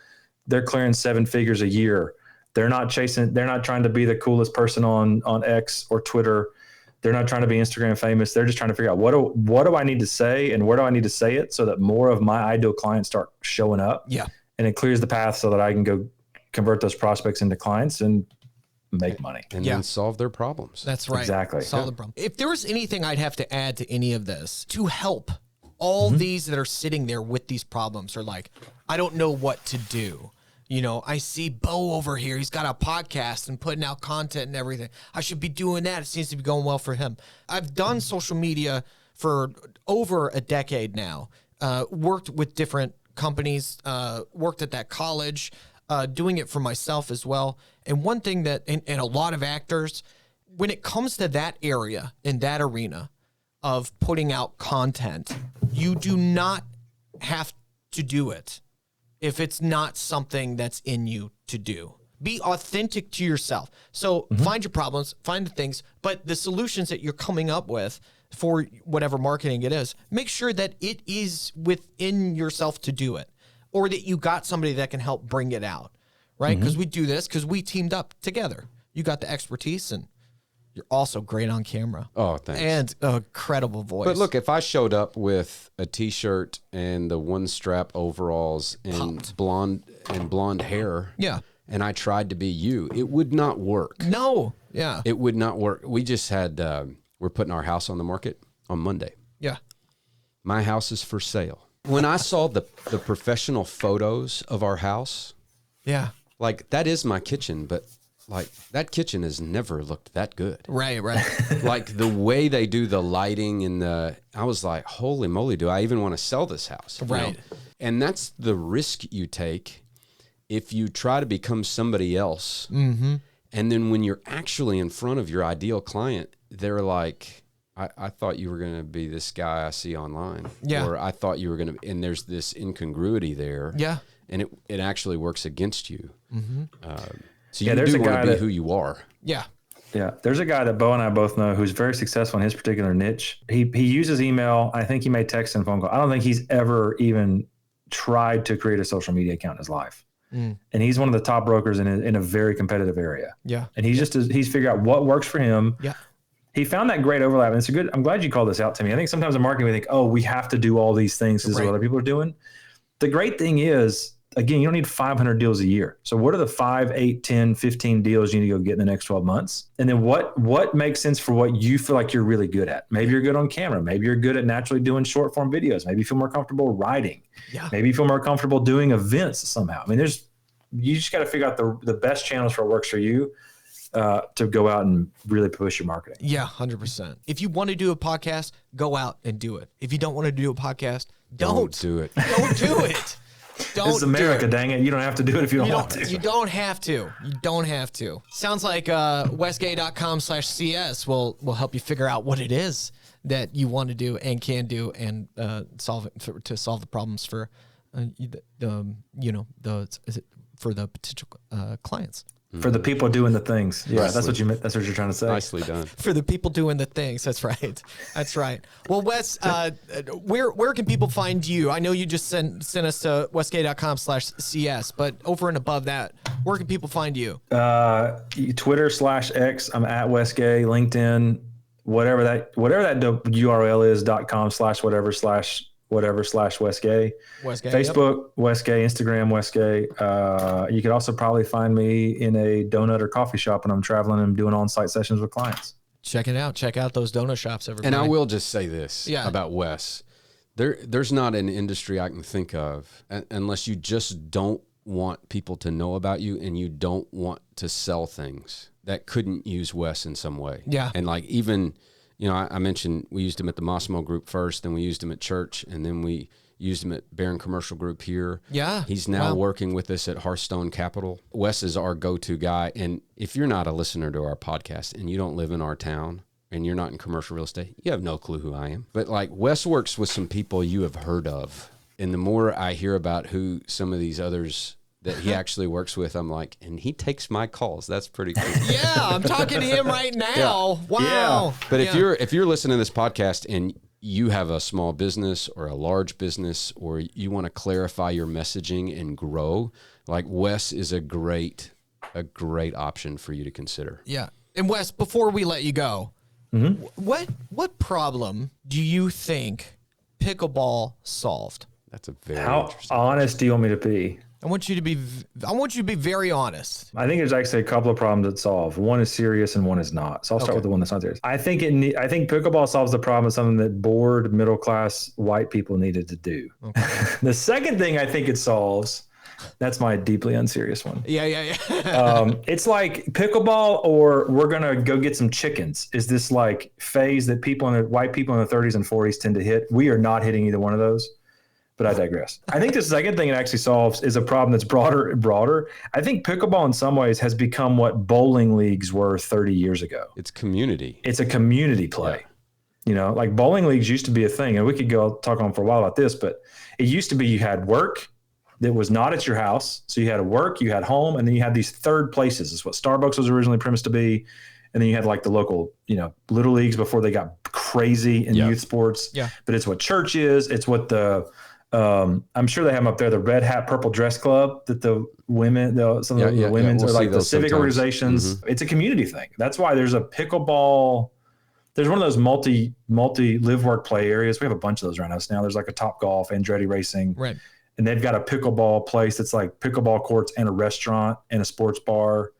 They're clearing 7 figures a year. They're not trying to be the coolest person on X or Twitter. They're not trying to be Instagram famous. They're just trying to figure out what do I need to say and where do I need to say it so that more of my ideal clients start showing up. Yeah. And it clears the path so that I can go convert those prospects into clients and make money. And then solve their problems. That's right. Exactly. Solve the problem. If there was anything I'd have to add to any of this to help all these that are sitting there with these problems are like, I don't know what to do. You know, I see Bo over here. He's got a podcast and putting out content and everything. I should be doing that. It seems to be going well for him. I've done social media for over a decade now. Worked with different companies, worked at that college, doing it for myself as well. And one thing that, and a lot of actors, when it comes to that area, in that arena of putting out content, you do not have to do it if it's not something that's in you to do. Be authentic to yourself. So find your problems, find the things, but the solutions that you're coming up with for whatever marketing it is, make sure that it is within yourself to do it, or that you got somebody that can help bring it out, right? Because we do this because we teamed up together. You got the expertise, and you're also great on camera. Oh, thanks. And a credible voice. But look, if I showed up with a T-shirt and the one strap overalls and blonde hair, and I tried to be you, it would not work. No, it would not work. We just had we're putting our house on the market on Monday. Yeah, my house is for sale. When I saw the professional photos of our house, like that is my kitchen, but like that kitchen has never looked that good. Right. Like the way they do the lighting and I was like, holy moly, do I even want to sell this house? Right. You know? And that's the risk you take if you try to become somebody else. Mm-hmm. And then when you're actually in front of your ideal client, they're like, I thought you were going to be this guy I see online. Yeah. Or I thought you were going to, and there's this incongruity there. Yeah. And it actually works against you. Mm-hmm. So Yeah, you there's do a want guy to be that- who you are. Yeah. Yeah, there's a guy that Bo and I both know who's very successful in his particular niche. He uses email. I think he may text and phone call. I don't think he's ever even tried to create a social media account in his life. And he's one of the top brokers in a very competitive area. Yeah. And he's figured out what works for him. Yeah. He found that great overlap. And it's I'm glad you called this out to me. I think sometimes in marketing, we think, oh, we have to do all these things. This is what other people are doing. The great thing is, again, you don't need 500 deals a year. So what are the 5, 8, 10, 15 deals you need to go get in the next 12 months? And then what makes sense for what you feel like you're really good at? Maybe you're good on camera. Maybe you're good at naturally doing short form videos. Maybe you feel more comfortable writing. Yeah. Maybe you feel more comfortable doing events somehow. I mean, you just got to figure out the best channels for what works for you to go out and really push your marketing. Yeah, 100%. If you want to do a podcast, go out and do it. If you don't want to do a podcast, don't do it. Don't do it. Don't This is America, do it. dang it. You don't have to do it if you don't want to. You don't have to. You don't have to. Sounds like wesgay.com/CS will help you figure out what it is that you want to do and can do and solve it to solve the problems for for the potential clients. For the people doing the things. Yeah, that's what you meant. That's what you're trying to say. Nicely done. For the people doing the things. That's right. That's right. Well, Wes, where can people find you? I know you just sent us to wesgay.com/CS, but over and above that, where can people find you? Twitter/X. I'm at Wes Gay. LinkedIn, whatever that URL is, .com/whatever/Wes Gay. Wes Gay, Facebook, yep. Wes Gay. Instagram, Wes Gay. You could also probably find me in a donut or coffee shop when I'm traveling and doing on-site sessions with clients. Check it out. Check out those donut shops, everybody. And I will just say this about Wes. There's not an industry I can think of unless you just don't want people to know about you and you don't want to sell things that couldn't use Wes in some way. Yeah. And like even... You know, I mentioned we used him at the Massimo Group first, then we used him at church, and then we used him at Barron Commercial Group here. Yeah. He's now working with us at Hearthstone Capital. Wes is our go-to guy. And if you're not a listener to our podcast and you don't live in our town and you're not in commercial real estate, you have no clue who I am. But like Wes works with some people you have heard of. And the more I hear about who some of these others that he actually works with, I'm like, and he takes my calls. That's pretty cool. Yeah, I'm talking to him right now. Yeah. Wow. Yeah. But if you're listening to this podcast and you have a small business or a large business, or you want to clarify your messaging and grow, like Wes is a great option for you to consider. Yeah. And Wes, before we let you go, what problem do you think Pickleball solved? That's a very How interesting. honest do you want me to be? I want you to be very honest. I think there's actually a couple of problems that solve. One is serious and one is not. So I'll start with the one that's not serious. I think pickleball solves the problem of something that bored middle class white people needed to do. Okay. The second thing I think it solves, that's my deeply unserious one. Yeah. It's like pickleball or we're gonna go get some chickens. Is this like phase that white people in the 30s and 40s tend to hit? We are not hitting either one of those. But I digress. I think the second thing it actually solves is a problem that's broader and broader. I think pickleball in some ways has become what bowling leagues were 30 years ago. It's community. It's a community play. Yeah. Like bowling leagues used to be a thing, and we could go talk on for a while about this, but it used to be you had work that was not at your house. So you had work, you had home, and then you had these third places. It's what Starbucks was originally premised to be. And then you had like the local, little leagues before they got crazy in youth sports. Yeah. But it's what church is. It's what I'm sure they have them up there, the Red Hat Purple Dress Club that the women, some of the women's are like the civic organizations. It's a community thing. That's why there's a pickleball. There's one of those multi live work play areas. We have a bunch of those around us now. There's like a Top Golf, Andretti Racing. Right. And they've got a pickleball place that's like pickleball courts and a restaurant and a sports bar.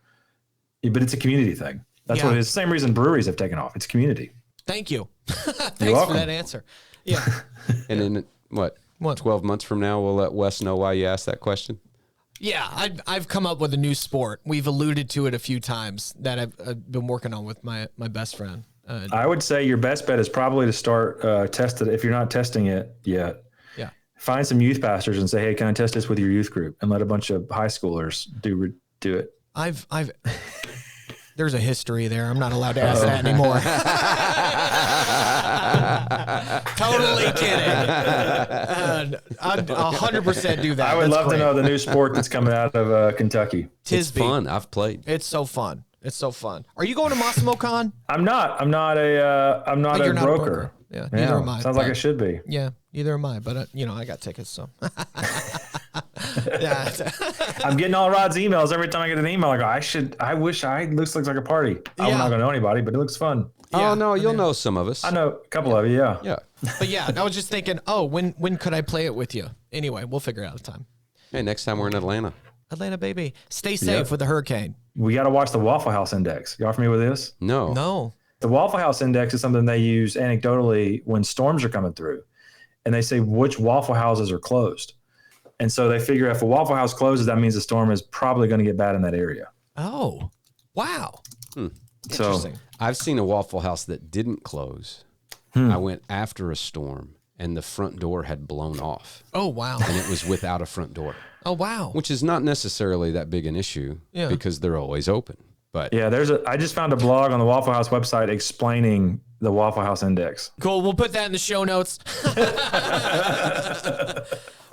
But it's a community thing. That's what it is. Same reason breweries have taken off. It's community. Thank you. Thanks for that answer. Yeah. And then what? 12 months from now, we'll let Wes know why you asked that question. Yeah, I've come up with a new sport. We've alluded to it a few times that I've been working on with my best friend. I would say your best bet is probably to start test it if you're not testing it yet. Yeah. Find some youth pastors and say, hey, can I test this with your youth group? And let a bunch of high schoolers do it. I've there's a history there. I'm not allowed to ask that anymore. Totally kidding. I'd 100% do that. I would love to know the new sport that's coming out of Kentucky. It's fun. I've played. It's so fun. Are you going to Massimo Con? I'm not a broker. Yeah, neither am I. Sounds like I should be. Yeah, neither am I. But I got tickets, so. Yeah. I'm getting all Rod's emails every time I get an email. I go, I wish looks like a party. I'm not gonna know anybody, but it looks fun. Yeah, oh no, you'll know some of us. I know a couple of you. Yeah. Yeah. But yeah, I was just thinking, when could I play it with you? Anyway, we'll figure out a time. Hey, next time we're in Atlanta. Atlanta, baby. Stay safe with the hurricane. We got to watch the Waffle House Index. Y'all familiar with this? No. The Waffle House Index is something they use anecdotally when storms are coming through. And they say which Waffle Houses are closed. And so they figure if a Waffle House closes, that means the storm is probably going to get bad in that area. Oh, wow. Interesting. So I've seen a Waffle House that didn't close. I went after a storm and the front door had blown off. Oh, wow. And it was without a front door. Oh, wow. Which is not necessarily that big an issue because they're always open. But yeah, I just found a blog on the Waffle House website explaining the Waffle House Index. Cool. We'll put that in the show notes.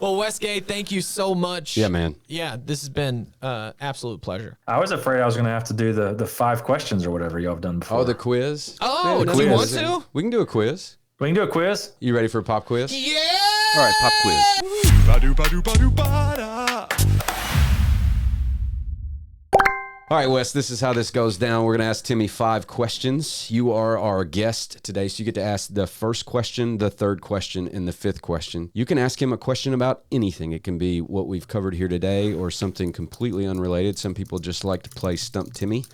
Well, Wes Gay, thank you so much. Yeah, man. Yeah, this has been absolute pleasure. I was afraid I was going to have to do the 5 questions or whatever y'all have done before. Oh, the quiz? Oh, does he want to? We can do a quiz. We can do a quiz? You ready for a pop quiz? Yeah! All right, pop quiz. All right, Wes, this is how this goes down. We're going to ask Timmy 5 questions. You are our guest today, so you get to ask the first question, the third question, and the 5th question. You can ask him a question about anything. It can be what we've covered here today or something completely unrelated. Some people just like to play Stump Timmy.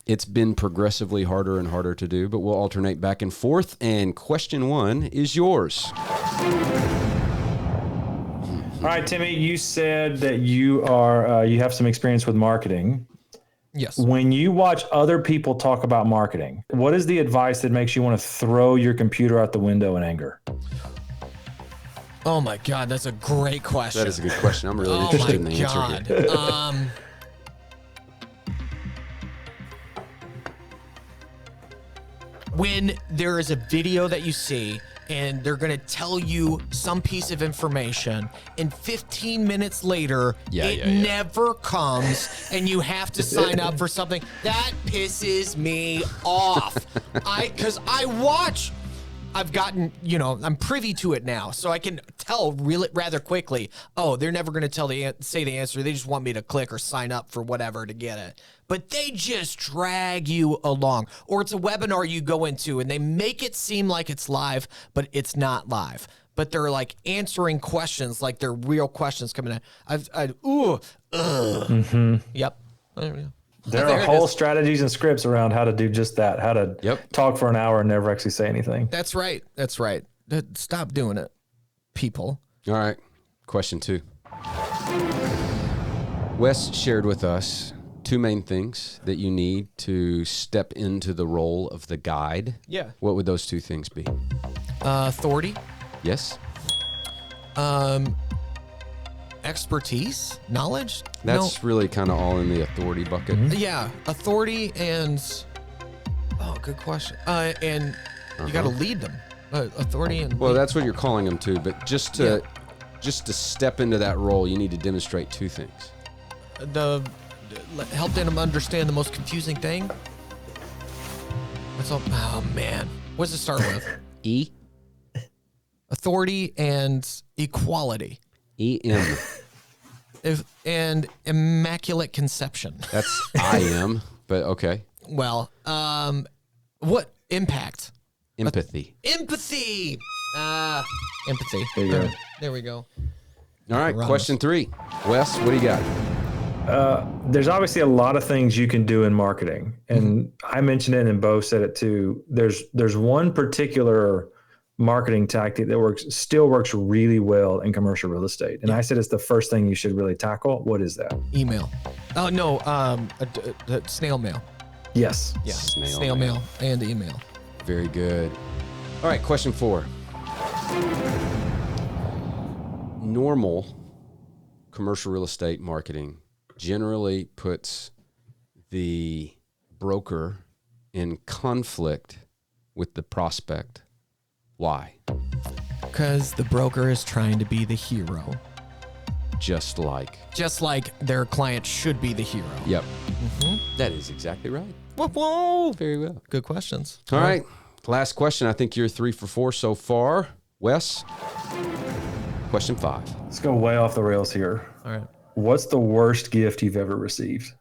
It's been progressively harder and harder to do, but we'll alternate back and forth. And question 1 is yours. All right, Timmy, you said that you have some experience with marketing. Yes. When you watch other people talk about marketing, what is the advice that makes you want to throw your computer out the window in anger? Oh my God, that's a great question. That is a good question. I'm really interested in the answer here. When there is a video that you see and they're going to tell you some piece of information and 15 minutes later, it never comes and you have to sign up for something, that pisses me off. I've gotten, I'm privy to it now, so I can tell rather quickly, they're never going to say the answer. They just want me to click or sign up for whatever to get it. But they just drag you along. Or it's a webinar you go into and they make it seem like it's live, but it's not live. but they're like answering questions like they're real questions coming in. Yep. There are whole strategies and scripts around how to do just that, how to talk for an hour and never actually say anything. That's right. That's right. Stop doing it, people. All right. Question 2. Wes shared with us 2 main things that you need to step into the role of the guide. Yeah. What would those 2 things be? Authority. Yes. Expertise, knowledge. That's really kind of all in the authority bucket. Yeah, authority and good question. And you got to lead them. Authority and Well, that's what you're calling them to, but just to step into that role, you need to demonstrate 2 things. Help them understand the most confusing thing. What's up? Oh man, what does it start with? E. Authority and equality. E-M. And immaculate conception. That's I-M, but okay. Well, what impact? Empathy. Empathy. Empathy. There you go. There we go. All right, question 3. Wes, what do you got? There's obviously a lot of things you can do in marketing, and I mentioned it, and Bo said it too. There's one particular marketing tactic that still works really well in commercial real estate, and I said it's the first thing you should really tackle. What is that? Email. Oh no, snail mail. Yes. Yeah, snail mail and email. Very good. All right, question 4. Normal commercial real estate marketing generally puts the broker in conflict with the prospect. Why? Because the broker is trying to be the hero. Just like their client should be the hero. Yep. That is exactly right. Whoa. Very well. Good questions. All right. Last question. I think you're 3 for 4 so far. Wes, question 5. Let's go way off the rails here. All right. What's the worst gift you've ever received?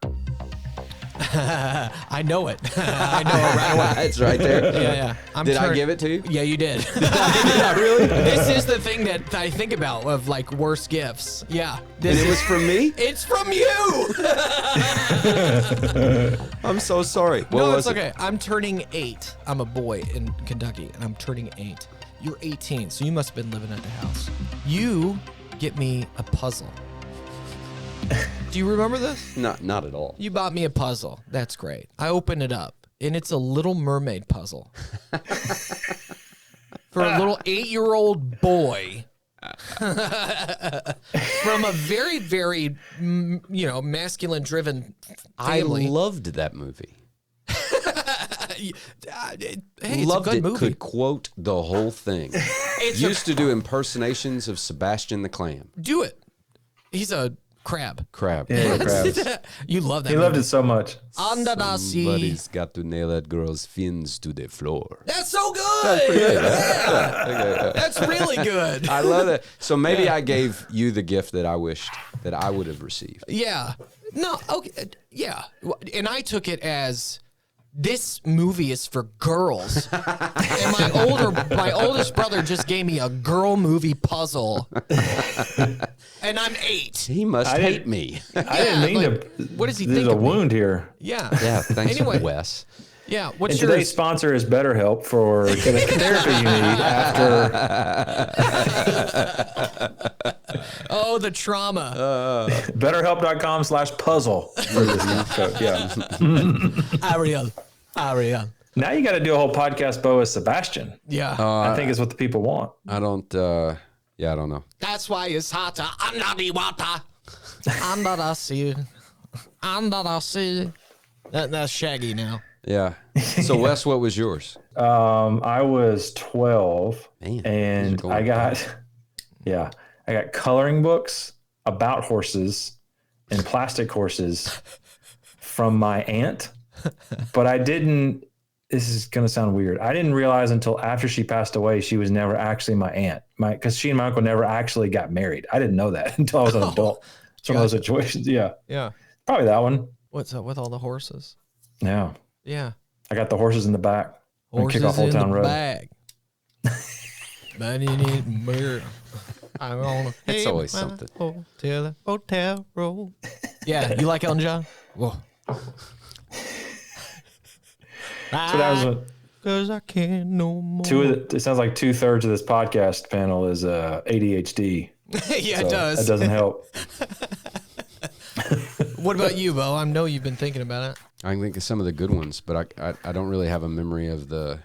I know it. I know it right away. It's right there. Yeah. I give it to you? Yeah, you did. Yeah, really? This is the thing that I think about of like worst gifts. Yeah. And it was from me? It's from you. I'm so sorry. No, it's okay. I'm turning 8. I'm a boy in Kentucky, and I'm turning 8. You're 18, so you must have been living at the house. You get me a puzzle. Do you remember this? Not at all. You bought me a puzzle. That's great. I open it up, and it's a Little Mermaid puzzle. For a little 8-year-old boy. From a very, very, masculine-driven family. I loved that movie. Hey, it's Loved a good it. movie. Could quote the whole thing. Used to do impersonations of Sebastian the Clam. Do it. He's a crab. Yeah, crabs. You love that He movie. loved it so much. Under the sea. Somebody's got to nail that girl's fins to the floor. That's so good. Yeah. That's really good. I love it. So maybe I gave you the gift that I wished that I would have received. Yeah. No. Okay. Yeah. And I took it as this movie is for girls. And my oldest brother just gave me a girl movie puzzle. And I'm 8. He must hate me. I didn't mean to. What does he There's think a of me? wound here. Yeah. Yeah, thanks, Anyway. Wes. Yeah. What's And yours? today's sponsor is BetterHelp for the therapy you need after. Oh, the trauma. BetterHelp.com/puzzle for this code. Yeah. Ariel. Now you got to do a whole podcast, Bo, as Sebastian. Yeah. I think is what the people want. I don't know. That's why it's hotter under the water. Under the sea. Under the sea. That's Shaggy now. Yeah. So Wes, what was yours? I was 12 Man, and these are I going got coloring books about horses and plastic horses from my aunt, but I didn't. This is going to sound weird. I didn't realize until after she passed away, she was never actually my aunt. Because she and my uncle never actually got married. I didn't know that until I was an adult. It's one of those situations. Yeah. Yeah. Probably that one. What's up with all the horses? Yeah. Yeah. I got the horses in the back. Horses kick off Old in Town the Road. bag. But you need more. I'm gonna It's always something. To the hotel room. Yeah, you like Elton John? Whoa. So that was Cause I can't no more. it sounds like 2/3 of this podcast panel is ADHD. Yeah, So it does. That doesn't help. What about you, Bo? I know you've been thinking about it. I can think of some of the good ones, but I don't really have a memory of the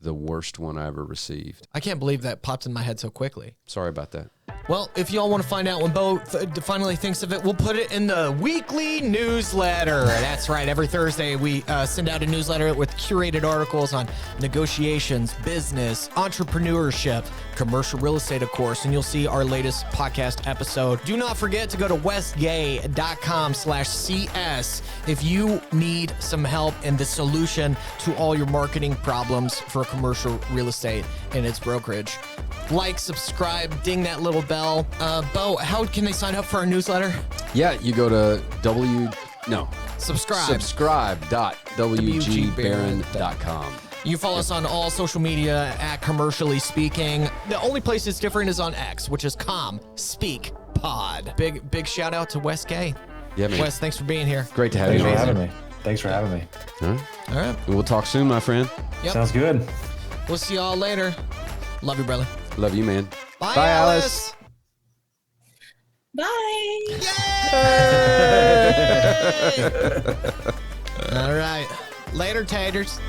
worst one I ever received. I can't believe that popped in my head so quickly. Sorry about that. Well, if y'all want to find out when Bo finally thinks of it, we'll put it in the weekly newsletter. That's right. Every Thursday, we send out a newsletter with curated articles on negotiations, business, entrepreneurship, commercial real estate, of course, and you'll see our latest podcast episode. Do not forget to go to wesgay.com/CS if you need some help and the solution to all your marketing problems for commercial real estate and its brokerage. Like, subscribe, ding that little bell. Bo, how can they sign up for our newsletter? Yeah, you go to subscribe.wgbarron.com. You follow us on all social media at Commercially Speaking. The only place it's different is on X, which is Speak Pod. Big shout out to Wes Gay. Yeah, man. Wes, thanks for being here. Great to have Thanks you. for having me. Thanks for having me. Huh? All right. We'll talk soon, my friend. Yep. Sounds good. We'll see y'all later. Love you, brother. Love you, man. Bye, Bye, Alice. Bye. All right. Later, taters.